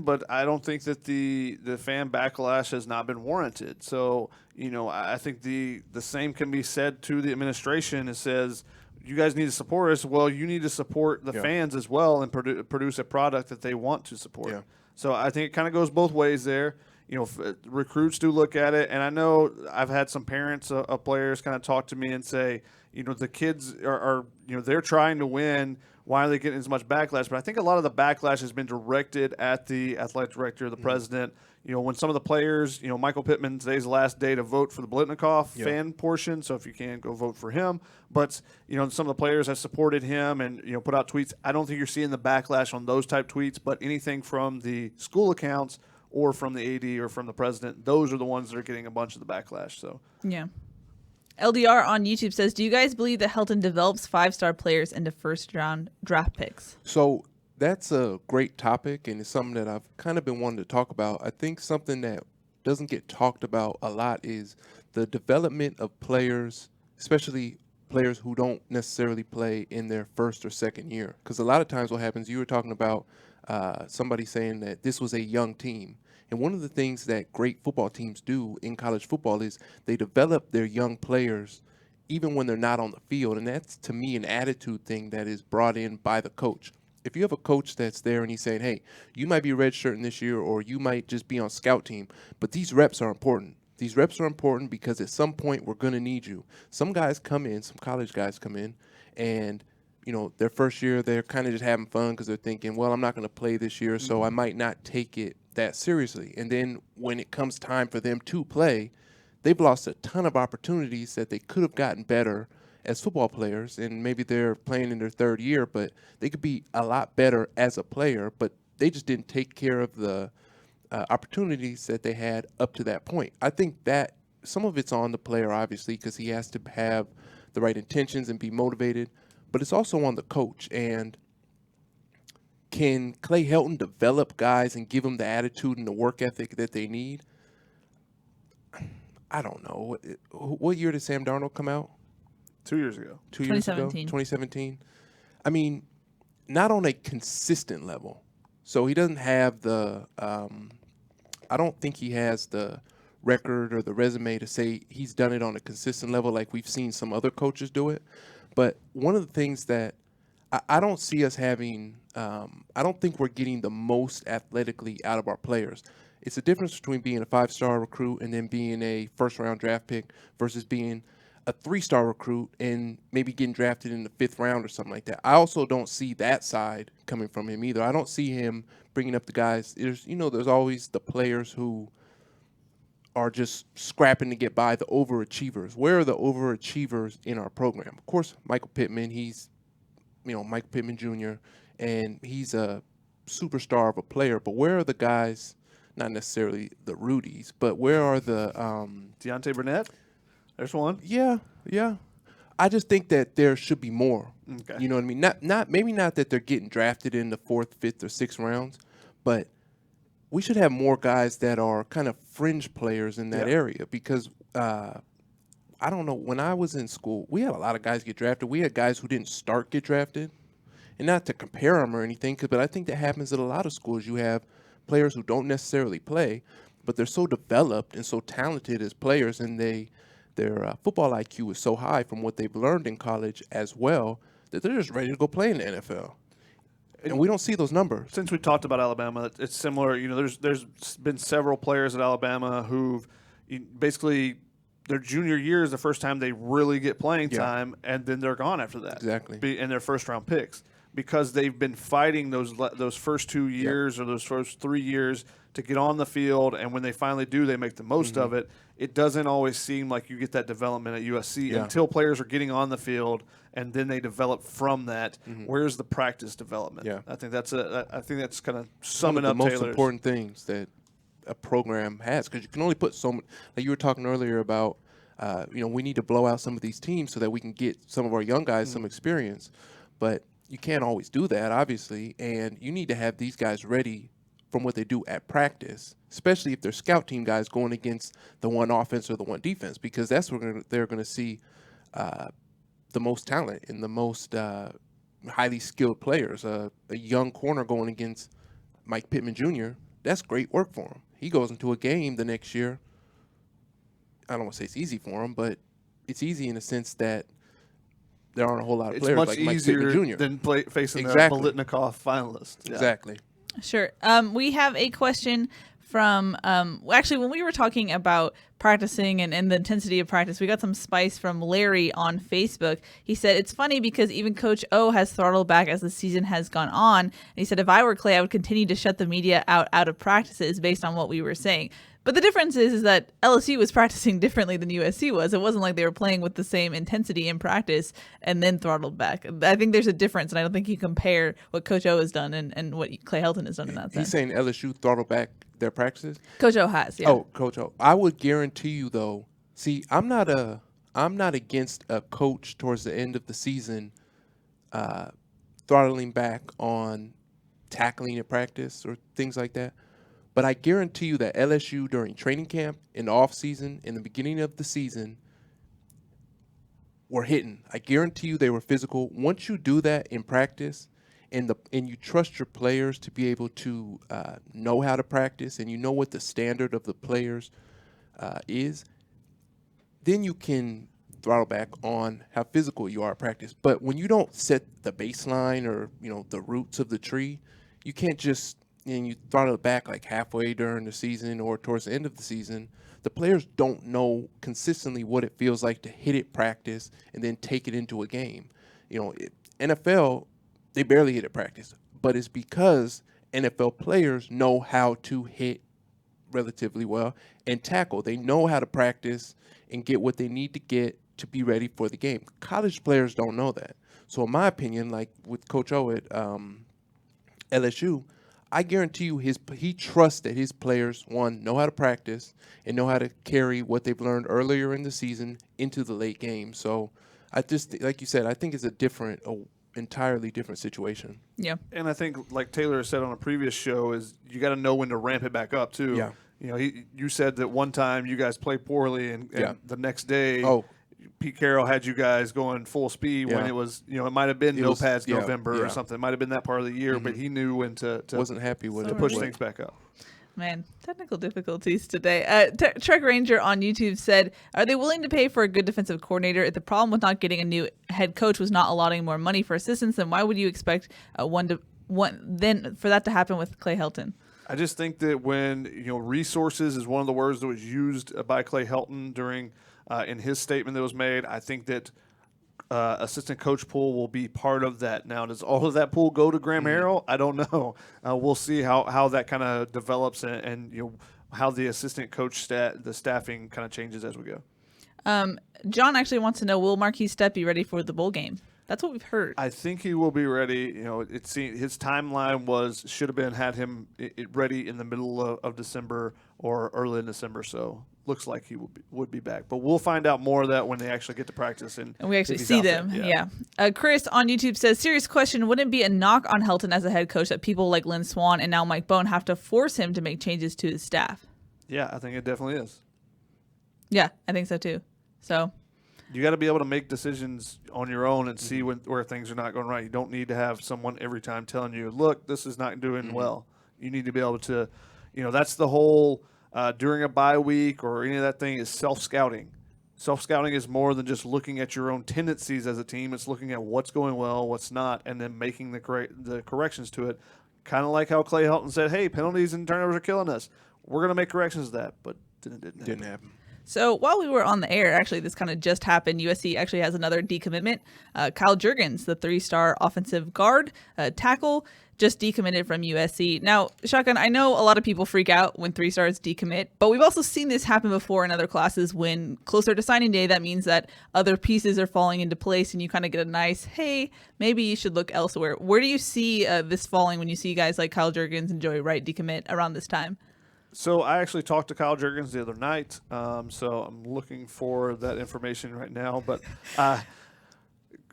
but I don't think that the fan backlash has not been warranted. So, I think the same can be said to the administration. It says, you guys need to support us. Well, you need to support the fans as well and produce a product that they want to support. Yeah. So I think it kind of goes both ways there. Recruits do look at it, and I know I've had some parents of players kind of talk to me and say, the kids are they're trying to win. Why are they getting as much backlash? But I think a lot of the backlash has been directed at the athletic director, the president. When some of the players, Michael Pittman, today's the last day to vote for the Blitnikoff fan portion. So if you can, go vote for him. But, some of the players have supported him and, put out tweets. I don't think you're seeing the backlash on those type tweets, but anything from the school accounts or from the AD or from the president, those are the ones that are getting a bunch of the backlash. So yeah. LDR on YouTube says, do you guys believe that Helton develops 5-star players into first-round draft picks? So that's a great topic, and it's something that I've kind of been wanting to talk about. I think something that doesn't get talked about a lot is the development of players, especially players who don't necessarily play in their first or second year. Because a lot of times what happens, you were talking about somebody saying that this was a young team. And one of the things that great football teams do in college football is they develop their young players even when they're not on the field. And that's, to me, an attitude thing that is brought in by the coach. If you have a coach that's there and he's saying, hey, you might be redshirting this year, or you might just be on scout team, but these reps are important. These reps are important because at some point we're going to need you. Some guys come in, some college guys come in, and their first year they're kind of just having fun because they're thinking, well, I'm not going to play this year, so I might not take it that seriously. And then when it comes time for them to play, they've lost a ton of opportunities that they could have gotten better as football players, and maybe they're playing in their third year, but they could be a lot better as a player, but they just didn't take care of the opportunities that they had up to that point. I think that some of it's on the player, obviously, because he has to have the right intentions and be motivated, but it's also on the coach. And can Clay Helton develop guys and give them the attitude and the work ethic that they need? I don't know. What year did Sam Darnold come out? 2 years ago. 2 years ago? 2017. I mean, not on a consistent level. So he doesn't have the I don't think he has the record or the resume to say he's done it on a consistent level like we've seen some other coaches do it. But one of the things that I don't see us having, I don't think we're getting the most athletically out of our players. It's a difference between being a 5-star recruit and then being a first-round draft pick versus being a 3-star recruit and maybe getting drafted in the 5th round or something like that. I also don't see that side coming from him either. I don't see him bringing up the guys. There's always the players who are just scrapping to get by, the overachievers. Where are the overachievers in our program? Of course, Michael Pittman, he's Michael Pittman Jr., and he's a superstar of a player. But where are the guys, not necessarily the Rudies, but where are the Deontay Burnett? There's one. Yeah. I just think that there should be more. Okay. You know what I mean? Maybe not that they're getting drafted in the 4th, 5th, or 6th rounds, but we should have more guys that are kind of fringe players in that Yeah. area because I don't know. When I was in school, we had a lot of guys get drafted. We had guys who didn't get drafted. And not to compare them or anything, but I think that happens at a lot of schools. You have players who don't necessarily play, but they're so developed and so talented as players, and their football IQ is so high from what they've learned in college as well that they're just ready to go play in the NFL. And we don't see those numbers. Since we talked about Alabama, it's similar. You know, there's been several players at Alabama who've basically their junior year is the first time they really get playing time, and then they're gone after that. Exactly. And their first-round picks because they've been fighting those first 2 years or those first 3 years to get on the field, and when they finally do, they make the most of it. It doesn't always seem like you get that development at USC until players are getting on the field, and then they develop from that. Where's the practice development? Yeah. I think that's kind of summing up one of the most Taylor's. important things that a program has, because you can only put so much. Like you were talking earlier about, we need to blow out some of these teams so that we can get some of our young guys some experience, but you can't always do that, obviously, and you need to have these guys ready from what they do at practice, especially if they're scout team guys going against the one offense or the one defense, because that's where they're going to see the most talent and the most highly skilled players. A young corner going against Mike Pittman Jr., that's great work for him. He goes into a game the next year. I don't want to say it's easy for him, but it's easy in the sense that there aren't a whole lot of players like Mike Pittman Jr. It's much easier than facing Exactly. a Biletnikoff finalist. Yeah. Exactly. Sure. We have a question from actually, when we were talking about practicing and the intensity of practice, we got some spice from Larry on Facebook. He said, it's funny because even Coach O has throttled back as the season has gone on. And he said, if I were Clay, I would continue to shut the media out of practices based on what we were saying. But the difference is that LSU was practicing differently than USC was. It wasn't like they were playing with the same intensity in practice and then throttled back. I think there's a difference, and I don't think you compare what Coach O has done and what Clay Helton has done in that sense. He's saying LSU throttled back their practices? Coach O has, yeah. Oh, Coach O. I would guarantee you, though, see, I'm not against a coach towards the end of the season throttling back on tackling in practice or things like that. But I guarantee you that LSU during training camp, in the offseason, in the beginning of the season, were hitting. I guarantee you they were physical. Once you do that in practice and you trust your players to be able to know how to practice and you know what the standard of the players is, then you can throttle back on how physical you are at practice. But when you don't set the baseline or, the roots of the tree, you can't just and you throttle it back like halfway during the season or towards the end of the season. The players don't know consistently what it feels like to hit it practice and then take it into a game. NFL, they barely hit it practice, but it's because NFL players know how to hit relatively well and tackle. They know how to practice and get what they need to get to be ready for the game. College players don't know that. So in my opinion, like with Coach O at LSU, I guarantee you he trusts that his players, one, know how to practice and know how to carry what they've learned earlier in the season into the late game. So I just, like you said, I think it's entirely different situation. Yeah. And I think, like Taylor said on a previous show, is you got to know when to ramp it back up, too. Yeah. You said that one time you guys played poorly, and the next day Pete Carroll had you guys going full speed when it was, it might have been pads November or something. It might have been that part of the year, but he knew when to wasn't happy with to push things back up. Man, technical difficulties today. Trek Ranger on YouTube said, are they willing to pay for a good defensive coordinator? If the problem with not getting a new head coach was not allotting more money for assistants, then why would you expect then for that to happen with Clay Helton? I just think that when, resources is one of the words that was used by Clay Helton during in his statement that was made. I think that assistant coach pool will be part of that. Now, does all of that pool go to Graham Harrell? I don't know. We'll see how that kind of develops and how the assistant coach the staffing kind of changes as we go. John actually wants to know, will Marquise Stepp be ready for the bowl game? That's what we've heard. I think he will be ready. His timeline had him ready in the middle of December or early in December. So looks like he would be back. But we'll find out more of that when they actually get to practice and we actually if he's see out there. them. Yeah. Chris on YouTube says, serious question, wouldn't it be a knock on Helton as a head coach that people like Lynn Swann and now Mike Bohn have to force him to make changes to his staff? Yeah, I think it definitely is. Yeah, I think so too. So you got to be able to make decisions on your own and see where things are not going right. You don't need to have someone every time telling you, look, this is not doing well. You need to be able to, that's the whole during a bye week or any of that thing is self-scouting. Self-scouting is more than just looking at your own tendencies as a team. It's looking at what's going well, what's not, and then making the corrections to it. Kind of like how Clay Helton said, hey, penalties and turnovers are killing us. We're going to make corrections to that, but it didn't happen. So while we were on the air, actually, this kind of just happened. USC actually has another decommitment. Kyle Juergens, the 3-star offensive guard, tackle, just decommitted from USC. Now, Shotgun, I know a lot of people freak out when 3-stars decommit, but we've also seen this happen before in other classes when closer to signing day, that means that other pieces are falling into place and you kind of get a nice, hey, maybe you should look elsewhere. Where do you see this falling when you see guys like Kyle Juergens and Joey Wright decommit around this time? So I actually talked to Kyle Juergens the other night, so I'm looking for that information right now. But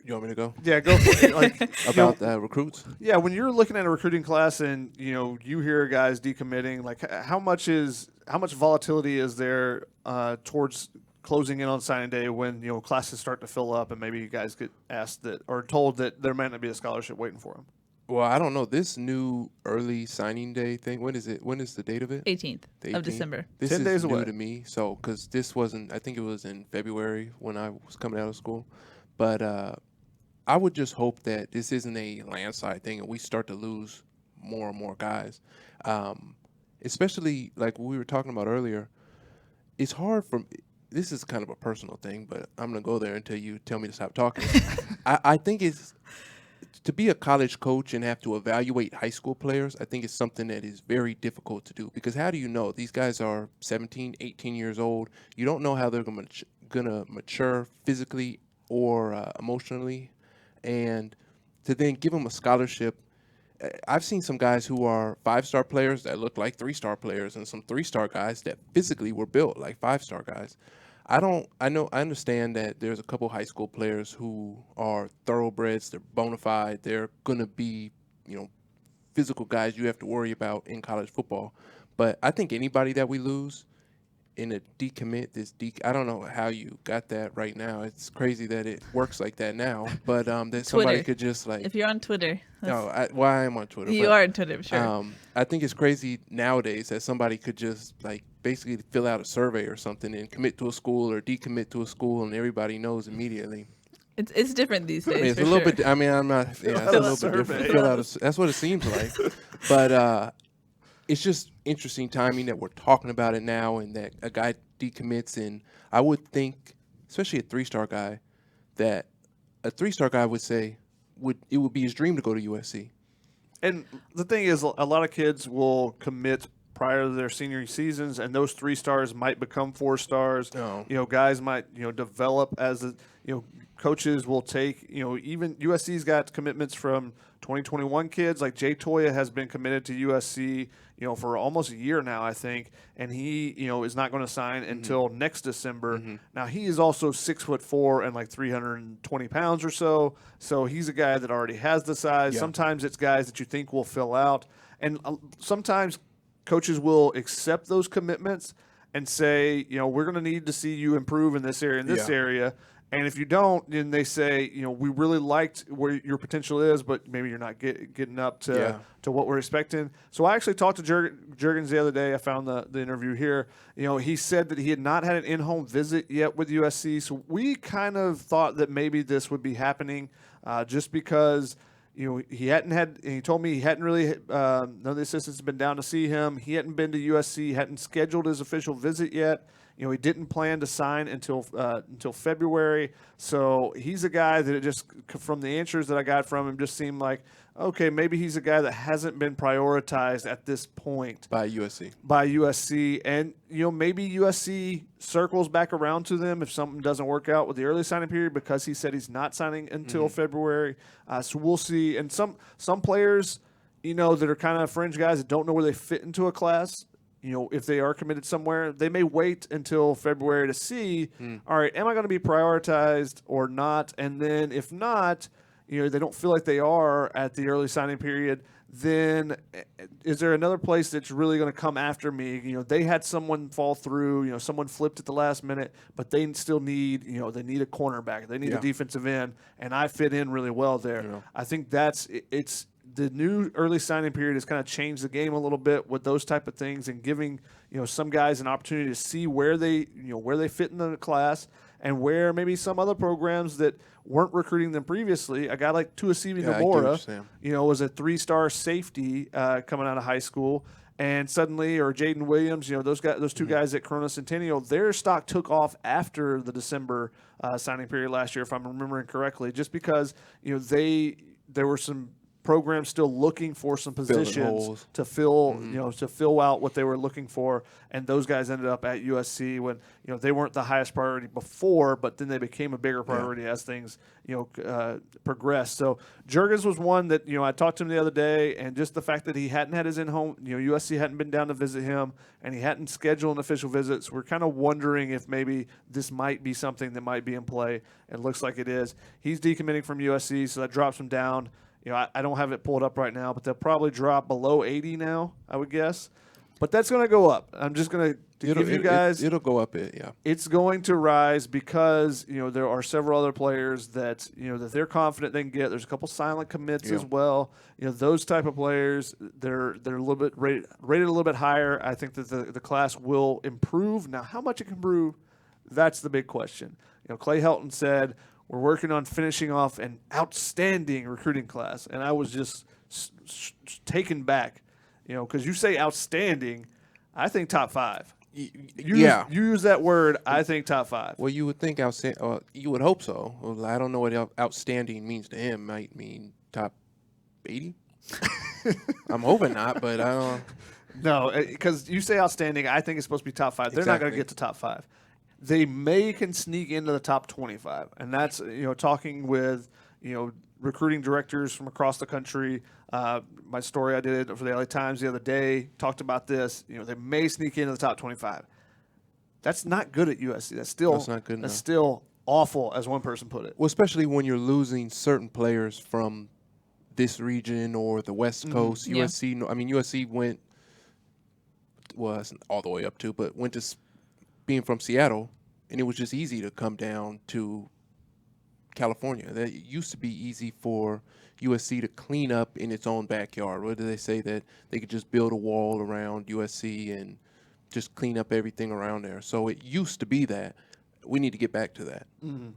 you want me to go? Yeah, go for it. Like, about recruits? Yeah, when you're looking at a recruiting class and you hear guys decommitting, like how much volatility is there towards closing in on signing day when classes start to fill up and maybe you guys get asked that or told that there might not be a scholarship waiting for them? Well, I don't know. This new early signing day thing, when is it? When is the date of it? 18th of December. This 10 is days new away. to me. So, because this wasn't, I think it was in February when I was coming out of school. But I would just hope that this isn't a landslide thing and we start to lose more and more guys. Especially like we were talking about earlier, it's hard for, this is kind of a personal thing, but I'm going to go there until you tell me to stop talking. I think it's, to be a college coach and have to evaluate high school players, I think it's something that is very difficult to do because how do you know? These guys are 17, 18 years old. You don't know how they're going to mature physically or emotionally. And to then give them a scholarship, I've seen some guys who are 5-star players that look like 3-star players and some 3-star guys that physically were built like 5-star guys. I understand that there's a couple high school players who are thoroughbreds, they're bona fide, they're going to be, physical guys you have to worry about in college football. But I think anybody that we lose in a decommit, I don't know how you got that right now. It's crazy that it works like that now. But that somebody could just like. If you're on Twitter. No, I am on Twitter. You are on Twitter, sure. I think it's crazy nowadays that somebody could just like basically fill out a survey or something and commit to a school or decommit to a school and everybody knows immediately. It's different these days. I mean, it's a little bit. I mean, I'm not. Yeah, it's a little bit different. Fill out that's what it seems like. But it's just interesting timing that we're talking about it now and that a guy decommits. And I would think, especially a 3-star guy, that a 3-star guy would say it would be his dream to go to USC. And the thing is, a lot of kids will commit prior to their senior seasons, and those 3-stars might become 4-stars. Oh. Guys might develop as coaches will take even USC's got commitments from 2021 kids like Jay Toya has been committed to USC for almost a year now, I think, and he is not going to sign until next December. Now he is also 6'4" and like 320 pounds or so he's a guy that already has the size. Sometimes it's guys that you think will fill out, and sometimes coaches will accept those commitments and say, we're going to need to see you improve in this area, area. And if you don't, then they say, we really liked where your potential is, but maybe you're not getting up to what we're expecting. So I actually talked to Juergens the other day. I found the interview here. He said that he had not had an in-home visit yet with USC. So we kind of thought that maybe this would be happening just because he hadn't had, and he told me he hadn't really, none of the assistants have been down to see him. He hadn't been to USC, hadn't scheduled his official visit yet. He didn't plan to sign until February. So he's a guy that it just, from the answers that I got from him, just seemed like, okay, maybe he's a guy that hasn't been prioritized at this point. By USC. And, maybe USC circles back around to them if something doesn't work out with the early signing period because he said he's not signing until February. So we'll see. And some players, that are kind of fringe guys that don't know where they fit into a class, if they are committed somewhere, they may wait until February to see, all right, am I going to be prioritized or not? And then if not, they don't feel like they are at the early signing period, then is there another place that's really going to come after me? They had someone fall through, someone flipped at the last minute, but they still need, they need a cornerback. They need a defensive end, and I fit in really well there. Yeah. I think it's the new early signing period has kind of changed the game a little bit with those type of things and giving, some guys an opportunity to see where they fit in the class and where maybe some other programs that weren't recruiting them previously. A guy like Tuasivi Nomura, was a 3-star safety coming out of high school, and suddenly, or Jaden Williams, those two guys at Corona Centennial, their stock took off after the December signing period last year, if I'm remembering correctly, just because there were some programs still looking for some positions to fill, to fill out what they were looking for, and those guys ended up at USC when they weren't the highest priority before, but then they became a bigger priority as things progressed. So Jurgens was one that I talked to him the other day, and just the fact that he hadn't had his in-home, USC hadn't been down to visit him, and he hadn't scheduled an official visits. We're kind of wondering if maybe this might be something that might be in play. It looks like it is. He's decommitting from USC, so that drops him down. I don't have it pulled up right now, but they'll probably drop below 80 now, I would guess. But that's going to go up. I'm just going to give you guys. It'll go up, yeah. It's going to rise because there are several other players that that they're confident they can get. There's a couple silent commits as well. Those type of players, they're a little bit rated a little bit higher. I think that the class will improve. Now, how much it can improve, that's the big question. Clay Helton said, we're working on finishing off an outstanding recruiting class. And I was just taken back, because you say outstanding, I think top 5. You use that word, I think top 5. Well, you would think you would hope so. Well, I don't know what outstanding means to him. Might mean top 80. I'm hoping not, but I don't. No, because you say outstanding, I think it's supposed to be top 5. They're not going to get to top 5. They can sneak into the top 25, and that's talking with recruiting directors from across the country. My story I did for the LA Times the other day talked about this. They may sneak into the top 25. That's not good at USC. That's not good enough. That's still awful, as one person put it. Well, especially when you're losing certain players from this region or the West Coast. USC, USC went all the way up to, but went to being from Seattle, and it was just easy to come down to California. That used to be easy for USC to clean up in its own backyard. What do they say, that they could just build a wall around USC and just clean up everything around there? So it used to be that. We need to get back to that.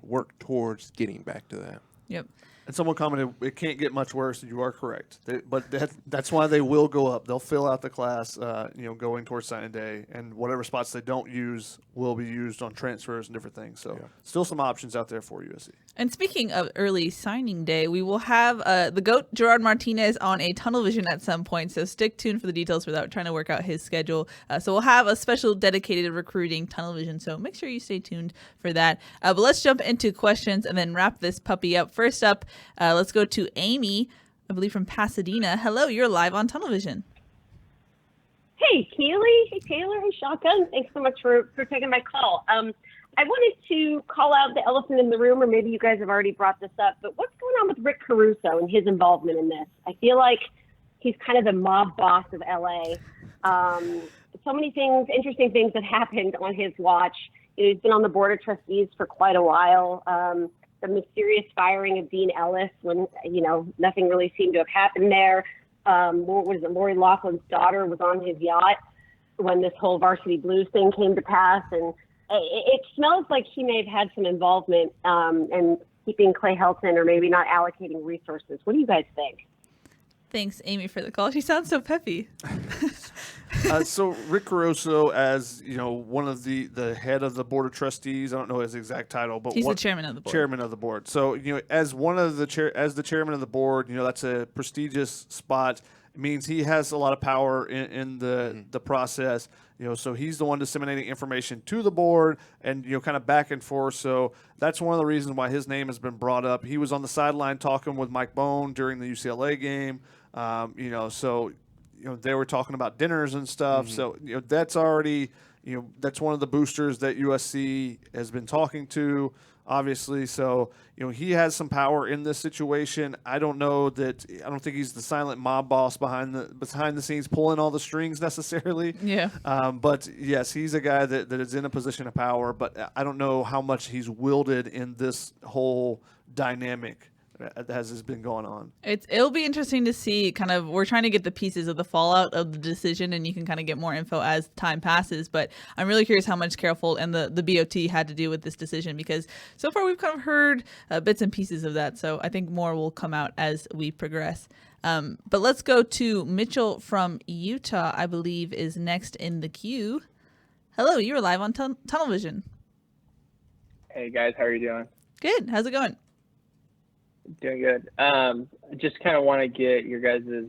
Work towards getting back to that. Yep. And someone commented, it can't get much worse. You are correct. But that's why they will go up. They'll fill out the class, going towards signing day. And whatever spots they don't use will be used on transfers and different things. So still some options out there for USC. And speaking of early signing day, we will have the GOAT, Gerard Martinez, on a tunnel vision at some point. So stick tuned for the details for that. We're trying to work out his schedule. So we'll have a special dedicated recruiting tunnel vision. So make sure you stay tuned for that. But let's jump into questions and then wrap this puppy up. First up, let's go to Amy, I believe from Pasadena. Hello, you're live on Tunnel Vision. Hey, Keely. Hey, Taylor. Hey, Shotgun. Thanks so much for taking my call. I wanted to call out the elephant in the room, or maybe you guys have already brought this up, but what's going on with Rick Caruso and his involvement in this? I feel like he's kind of the mob boss of LA. So many things, interesting things that happened on his watch. He's been on the board of trustees for quite a while. The mysterious firing of Dean Ellis when, nothing really seemed to have happened there. What was it? Lori Loughlin's daughter was on his yacht when this whole Varsity Blues thing came to pass. And it smells like he may have had some involvement in keeping Clay Helton or maybe not allocating resources. What do you guys think? Thanks, Amy, for the call. She sounds so peppy. So Rick Caruso, as one of the head of the board of trustees, I don't know his exact title, but he's the chairman of the board. Chairman of the board. So as the chairman of the board, that's a prestigious spot. It means he has a lot of power in the process. So he's the one disseminating information to the board and kind of back and forth. So that's one of the reasons why his name has been brought up. He was on the sideline talking with Mike Bone during the UCLA game. So they were talking about dinners and stuff. So that's already that's one of the boosters that USC has been talking to, obviously. So he has some power in this situation. I don't think he's the silent mob boss behind the scenes pulling all the strings necessarily. Yeah. But yes, he's a guy that is in a position of power. But I don't know how much he's wielded in this whole dynamic as has been going on. It'll be interesting to see we're trying to get the pieces of the fallout of the decision, and you can kind of get more info as time passes. But I'm really curious how much Careful and the BOT had to do with this decision, because so far we've kind of heard bits and pieces of that. So I think more will come out as we progress. But let's go to Mitchell from Utah, I believe, is next in the queue. Hello, you were live on Tunnel Vision. Hey guys, how are you doing? Good. How's it going? Doing good. Just kind of want to get your guys'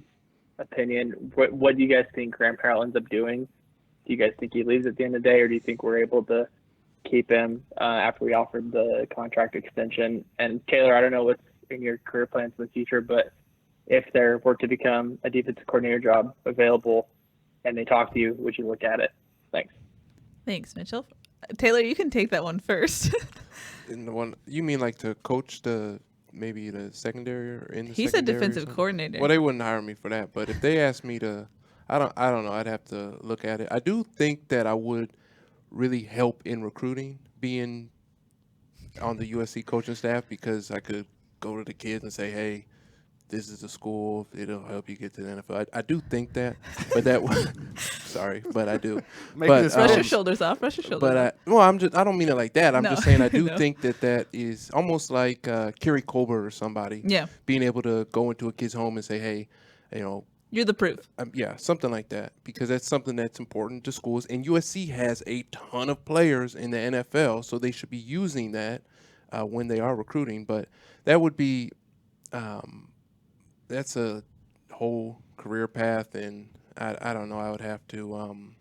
opinion. What do you guys think Graham Harrell ends up doing? Do you guys think he leaves at the end of the day, or do you think we're able to keep him after we offered the contract extension? And Taylor, I don't know what's in your career plans in the future, but if there were to become a defensive coordinator job available and they talk to you, would you look at it? Thanks, Mitchell. Taylor, you can take that one first. In the one you mean like to coach maybe the secondary or in the He's secondary? A defensive coordinator. Well, they wouldn't hire me for that. But if they asked me to, I don't know. I'd have to look at it. I do think that I would really help in recruiting, being on the USC coaching staff, because I could go to the kids and say, hey, this is the school. It'll help you get to the NFL. I do think that, but sorry, but I do. Brush your shoulders off. But I don't mean it like that. I'm just saying I do think that is almost like Kerry Colbert or somebody. Yeah. Being able to go into a kid's home and say, hey, you're the proof. Yeah, something like that, because that's something that's important to schools. And USC has a ton of players in the NFL, so they should be using that when they are recruiting. But that would be that's a whole career path, and I don't know. I would have to.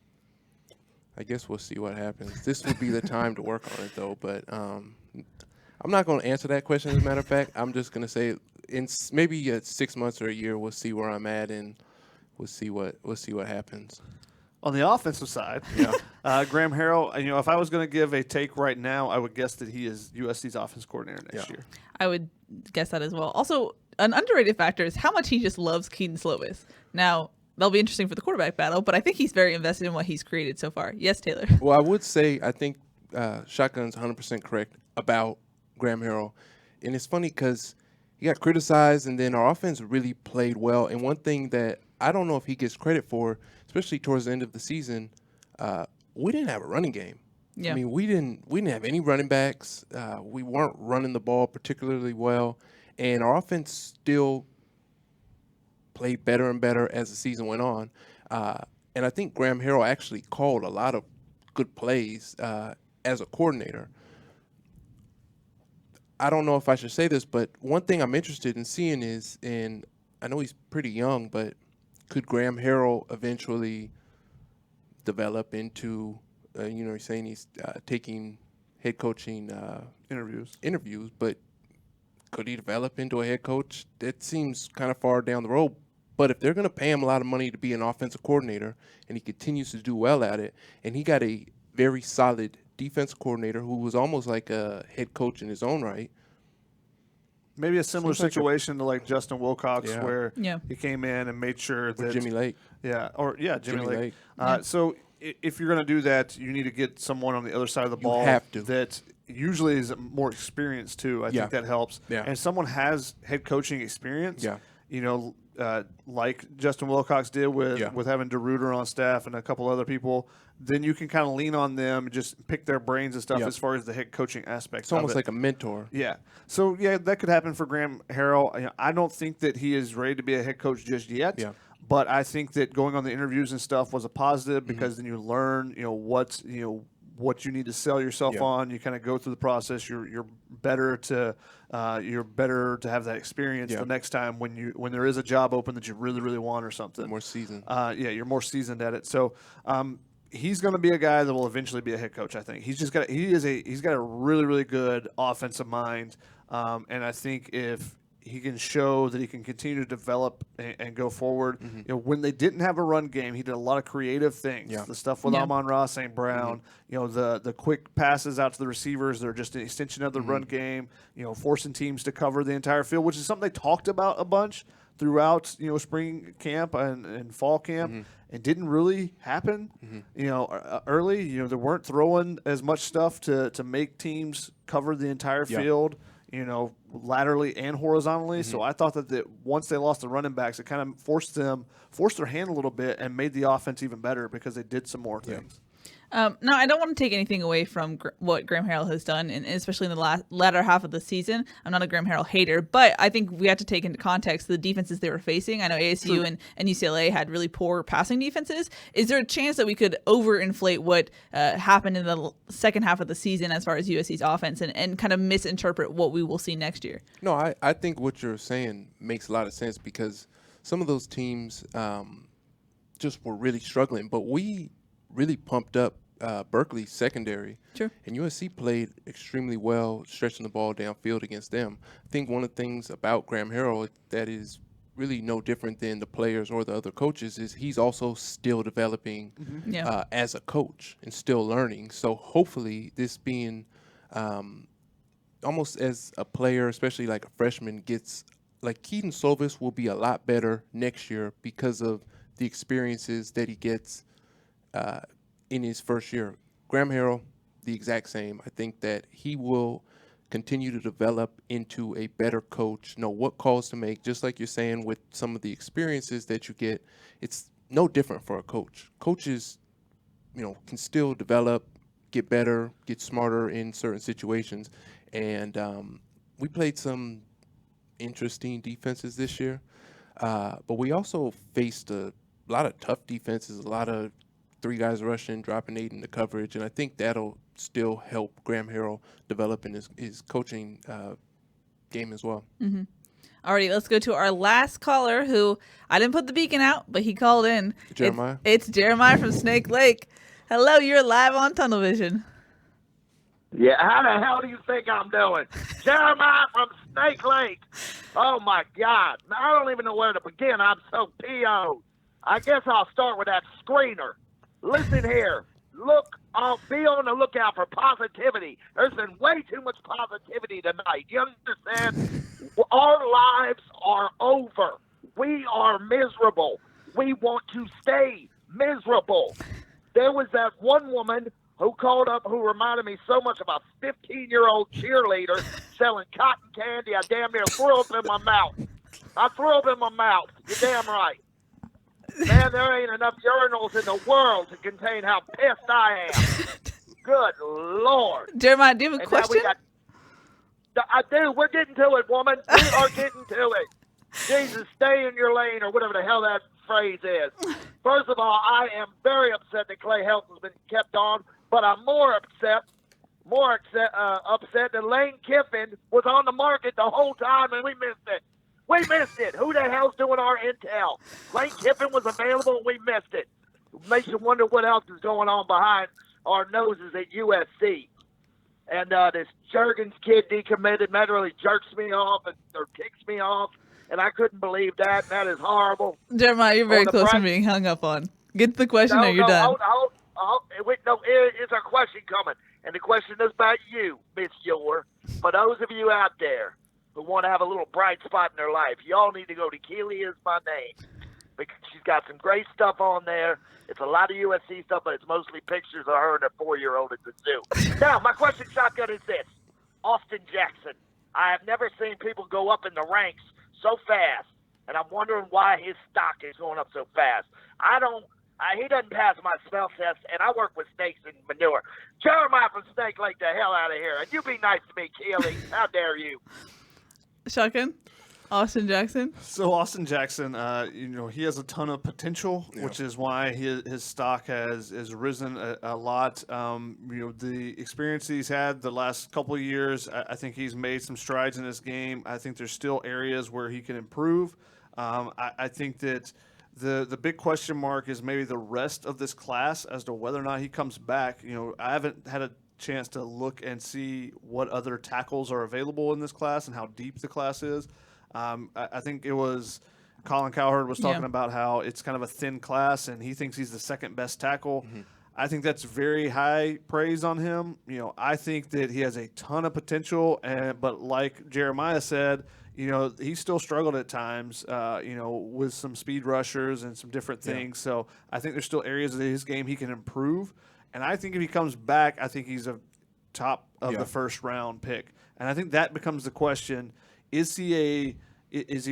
I guess we'll see what happens. This would be the time to work on it, though. But I'm not going to answer that question. As a matter of fact, I'm just going to say in maybe 6 months or a year, we'll see where I'm at, and we'll see what happens. On the offensive side, Graham Harrell, if I was going to give a take right now, I would guess that he is USC's offense coordinator next year. I would guess that as well. Also, an underrated factor is how much he just loves Keaton Slovis. Now, that'll be interesting for the quarterback battle, but I think he's very invested in what he's created so far. Yes, Taylor? Well, I would say I think Shotgun's 100% correct about Graham Harrell. And it's funny because he got criticized, and then our offense really played well. And one thing that I don't know if he gets credit for, especially towards the end of the season, we didn't have a running game. Yeah. I mean, we didn't have any running backs. We weren't running the ball particularly well, and our offense still played better and better as the season went on. And I think Graham Harrell actually called a lot of good plays as a coordinator. I don't know if I should say this, but one thing I'm interested in seeing is, and I know he's pretty young, but could Graham Harrell eventually develop into, he's saying he's taking head coaching interviews, but could he develop into a head coach? That seems kind of far down the road. But if they're going to pay him a lot of money to be an offensive coordinator, and he continues to do well at it, and he got a very solid defense coordinator who was almost like a head coach in his own right. Maybe a similar situation to like Justin Wilcox, Yeah. where he came in and made sure that Jimmy Lake. Jimmy Lake. So if you're going to do that, you need to get someone on the other side of the ball have to. that usually is more experienced too. I think that helps. Yeah. And someone has head coaching experience. Yeah. Like Justin Wilcox did with having DeRuiter on staff and a couple other people, then you can kind of lean on them and just pick their brains and stuff as far as the head coaching aspect. It's almost like a mentor. Yeah. So, that could happen for Graham Harrell. I don't think that he is ready to be a head coach just yet. Yeah. But I think that going on the interviews and stuff was a positive because then you learn, what you need to sell yourself on. You kind of go through the process. You're better to have that experience the next time when there is a job open that you really, really want or something. More seasoned. You're more seasoned at it. So he's going to be a guy that will eventually be a head coach. I think he's got a really, really good offensive mind. And I think if he can show that he can continue to develop and go forward. Mm-hmm. You know, when they didn't have a run game, he did a lot of creative things. Yeah. The stuff with Yeah. Amon-Ra St. Brown, you know, the quick passes out to the receivers, they're just an extension of the Mm-hmm. run game, you know, forcing teams to cover the entire field, which is something they talked about a bunch throughout, you know, spring camp and fall camp. Mm-hmm. It didn't really happen, you know, early. You know, they weren't throwing as much stuff to make teams cover the entire Yeah. field, you know, laterally and horizontally. Mm-hmm. So I thought that once they lost the running backs, it kind of forced their hand a little bit and made the offense even better because they did some more things. No, I don't want to take anything away from what Graham Harrell has done, and especially in the latter half of the season. I'm not a Graham Harrell hater, but I think we have to take into context the defenses they were facing. I know ASU and UCLA had really poor passing defenses. Is there a chance that we could overinflate what happened in the second half of the season as far as USC's offense and kind of misinterpret what we will see next year? No, I think what you're saying makes a lot of sense because some of those teams just were really struggling, but we really pumped up Berkeley's secondary. Sure. And USC played extremely well, stretching the ball downfield against them. I think one of the things about Graham Harrell that is really no different than the players or the other coaches is he's also still developing as a coach and still learning. So hopefully this being almost as a player, especially like a freshman, gets like Keaton Slovis will be a lot better next year because of the experiences that he gets in his first year. Graham Harrell, the exact same. I think that he will continue to develop into a better coach, know what calls to make, just like you're saying with some of the experiences that you get. It's no different for a coach. Coaches, you know, can still develop, get better, get smarter in certain situations. And we played some interesting defenses this year, but we also faced a lot of tough defenses, a lot of 3 guys rushing, dropping 8 in the coverage, and I think that'll still help Graham Harrell develop in his coaching game as well. Mm-hmm. Alrighty, let's go to our last caller who I didn't put the beacon out, but he called in. Jeremiah? It's Jeremiah from Snake Lake. Hello, you're live on Tunnel Vision. Yeah, how the hell do you think I'm doing? Jeremiah from Snake Lake. Oh, my God. I don't even know where to begin. I'm so PO'd. I guess I'll start with that screener. Listen here. Be on the lookout for positivity. There's been way too much positivity tonight. You understand? Our lives are over. We are miserable. We want to stay miserable. There was that one woman who called up who reminded me so much of a 15-year-old cheerleader selling cotton candy. I damn near threw up in my mouth. You're damn right. Man, there ain't enough urinals in the world to contain how pissed I am. Good Lord. Jeremiah, do you have a question? I do. We're getting to it, woman. We are getting to it. Jesus, stay in your lane or whatever the hell that phrase is. First of all, I am very upset that Clay Helton's been kept on, but I'm more upset that Lane Kiffin was on the market the whole time and we missed it. We missed it. Who the hell's doing our intel? Lane Kiffin was available and we missed it. Makes you wonder what else is going on behind our noses at USC. And this Jurgens kid decommitted. That really jerks me off or ticks me off. And I couldn't believe that. That is horrible. Jeremiah, you're very close to being hung up on. Get to the question or you're done. Wait, it's a question coming. And the question is about you, Miss Eure. For those of you out there who want to have a little bright spot in their life, y'all need to go to Keely is my name. Because she's got some great stuff on there. It's a lot of USC stuff, but it's mostly pictures of her and her 4-year-old at the zoo. Now, my question, shotgun, is this. Austin Jackson. I have never seen people go up in the ranks so fast, and I'm wondering why his stock is going up so fast. He doesn't pass my smell test, and I work with snakes and manure. Jeremiah from Snake Lake, the hell out of here. And you be nice to me, Keely. How dare you? Shotgun? Austin Jackson? So Austin Jackson, he has a ton of potential, which is why his stock has risen a lot. The experience he's had the last couple of years, I think he's made some strides in his game. I think there's still areas where he can improve. I think that the big question mark is maybe the rest of this class as to whether or not he comes back. I haven't had a chance to look and see what other tackles are available in this class and how deep the class is. I think it was Colin Cowherd was talking about how it's kind of a thin class, and he thinks he's the second best tackle. Mm-hmm. I think that's very high praise on him. I think that he has a ton of potential, but like Jeremiah said, he still struggled at times, with some speed rushers and some different things. So I think there's still areas of his game he can improve. And I think if he comes back, I think he's a top of the first round pick. And I think that becomes the question: is he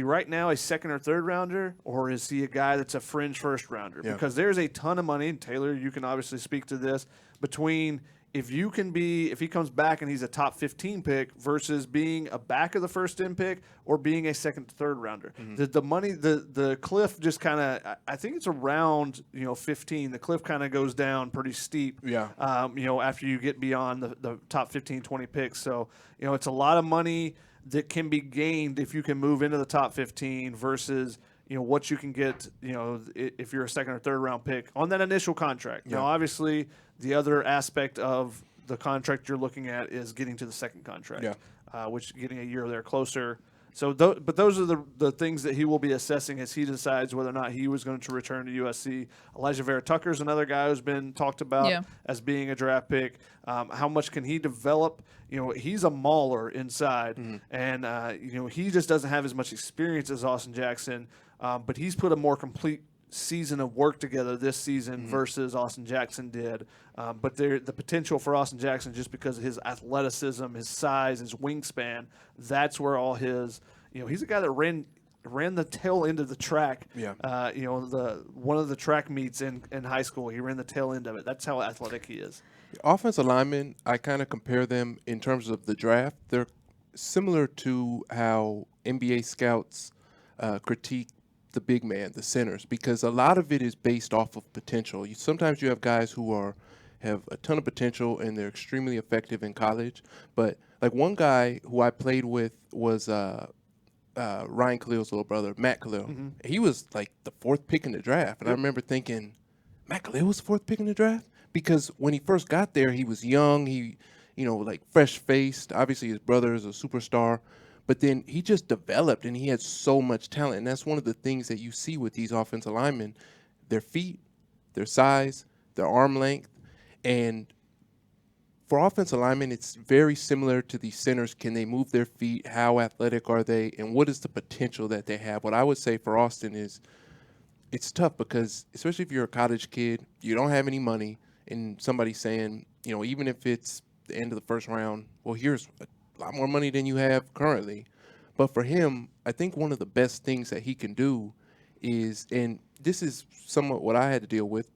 right now a second or third rounder, or is he a guy that's a fringe first rounder? Yeah. Because there's a ton of money, and Taylor, you can obviously speak to this, between if he comes back and he's a top 15 pick versus being a back of the first in pick or being a second to third rounder. Mm-hmm. The money, the cliff just kind of, I think it's around 15. The cliff kind of goes down pretty steep. Yeah. After you get beyond the top 15, 20 picks. So it's a lot of money that can be gained if you can move into the top 15 versus what you can get if you're a second or third round pick on that initial contract. Yeah. Now obviously the other aspect of the contract you're looking at is getting to the second contract, which getting a year there closer. So, but those are the things that he will be assessing as he decides whether or not he was going to return to USC. Elijah Vera Tucker is another guy who's been talked about as being a draft pick. How much can he develop? He's a mauler inside, and he just doesn't have as much experience as Austin Jackson. But he's put a more complete season of work together this season versus Austin Jackson did. But the potential for Austin Jackson, just because of his athleticism, his size, his wingspan, that's where all his, he's a guy that ran the tail end of the track. Yeah. One of the track meets in high school, he ran the tail end of it. That's how athletic he is. Offensive linemen, I kind of compare them in terms of the draft. They're similar to how NBA scouts critique the big man, the centers, because a lot of it is based off of potential. Sometimes you have guys who have a ton of potential and they're extremely effective in college. But like one guy who I played with was Ryan Khalil's little brother, Matt Khalil. Mm-hmm. He was like the fourth pick in the draft. And I remember thinking, Matt Khalil was the fourth pick in the draft? Because when he first got there, he was young. He, like fresh-faced. Obviously, his brother is a superstar. But then he just developed, and he had so much talent. And that's one of the things that you see with these offensive linemen, their feet, their size, their arm length. And for offensive linemen, it's very similar to these centers. Can they move their feet? How athletic are they? And what is the potential that they have? What I would say for Austin is it's tough because, especially if you're a college kid, you don't have any money, and somebody's saying, even if it's the end of the first round, well, here's a lot more money than you have currently. But for him, I think one of the best things that he can do is, and this is somewhat what I had to deal with,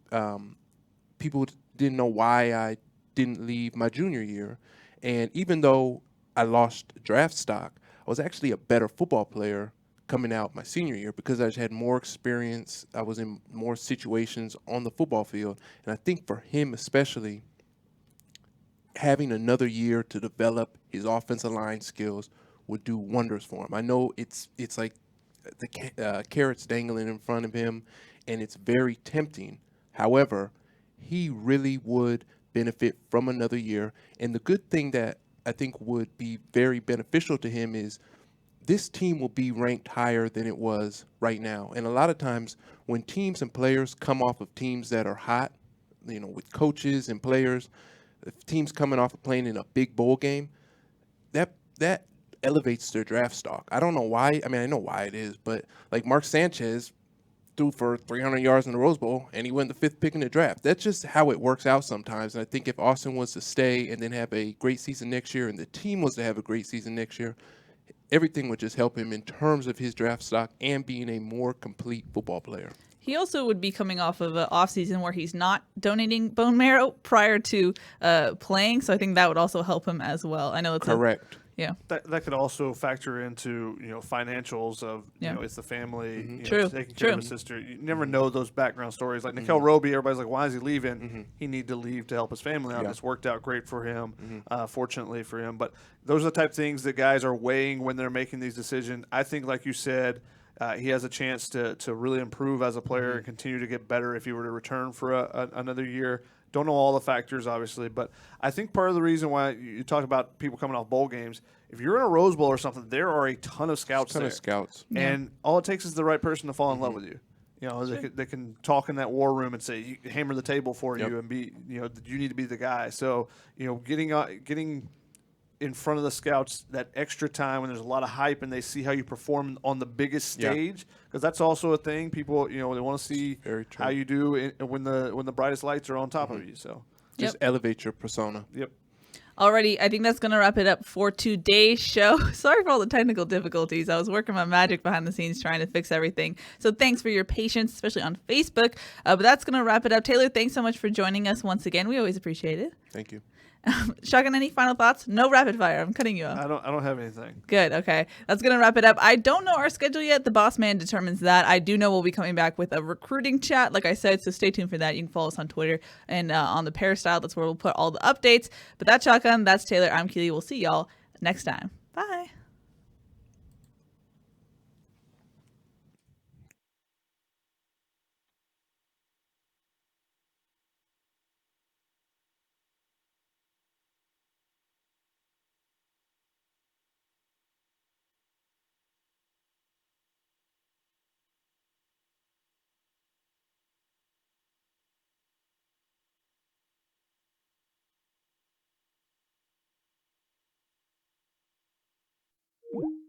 people didn't know why I didn't leave my junior year. And even though I lost draft stock, I was actually a better football player coming out my senior year because I just had more experience. I was in more situations on the football field. And I think for him especially, having another year to develop his offensive line skills would do wonders for him. I know it's like the carrots dangling in front of him, and it's very tempting. However, he really would benefit from another year. And the good thing that I think would be very beneficial to him is this team will be ranked higher than it was right now. And a lot of times when teams and players come off of teams that are hot, with coaches and players, if teams coming off of playing in a big bowl game, that elevates their draft stock. I don't know why. I mean, I know why it is, but like Mark Sanchez threw for 300 yards in the Rose Bowl, and he went the fifth pick in the draft. That's just how it works out sometimes. And I think if Austin was to stay and then have a great season next year, and the team was to have a great season next year, everything would just help him in terms of his draft stock and being a more complete football player. He also would be coming off of an offseason where he's not donating bone marrow prior to playing, so I think that would also help him as well. I know it's correct. Yeah, that could also factor into financials of it's the family, True. taking care of his sister. You never know those background stories. Like Nickel Roby, everybody's like, why is he leaving? He need to leave to help his family out. It's worked out great for him, fortunately for him. But those are the type of things that guys are weighing when they're making these decisions. I think, like you said, he has a chance to really improve as a player and continue to get better if he were to return for another year. Don't know all the factors, obviously, but I think part of the reason why you talked about people coming off bowl games, if you're in a Rose Bowl or something, there are a ton of scouts there. And all it takes is the right person to fall in love with you. You know, they can talk in that war room and say, hammer the table for you and be, you need to be the guy. So, getting in front of the scouts that extra time when there's a lot of hype and they see how you perform on the biggest stage, because that's also a thing. People, they want to see how you do when the brightest lights are on top of you. So just elevate your persona. Yep. Alrighty, I think that's going to wrap it up for today's show. Sorry for all the technical difficulties. I was working my magic behind the scenes trying to fix everything. So thanks for your patience, especially on Facebook. But that's going to wrap it up. Taylor, thanks so much for joining us once again. We always appreciate it. Thank you. Shotgun, any final thoughts? No rapid fire. I'm cutting you off. I don't have anything. Good. Okay. That's going to wrap it up. I don't know our schedule yet. The boss man determines that. I do know we'll be coming back with a recruiting chat, like I said, so stay tuned for that. You can follow us on Twitter and on the Peristyle. That's where we'll put all the updates. But that's Shotgun. That's Taylor. I'm Keely. We'll see y'all next time. Bye. you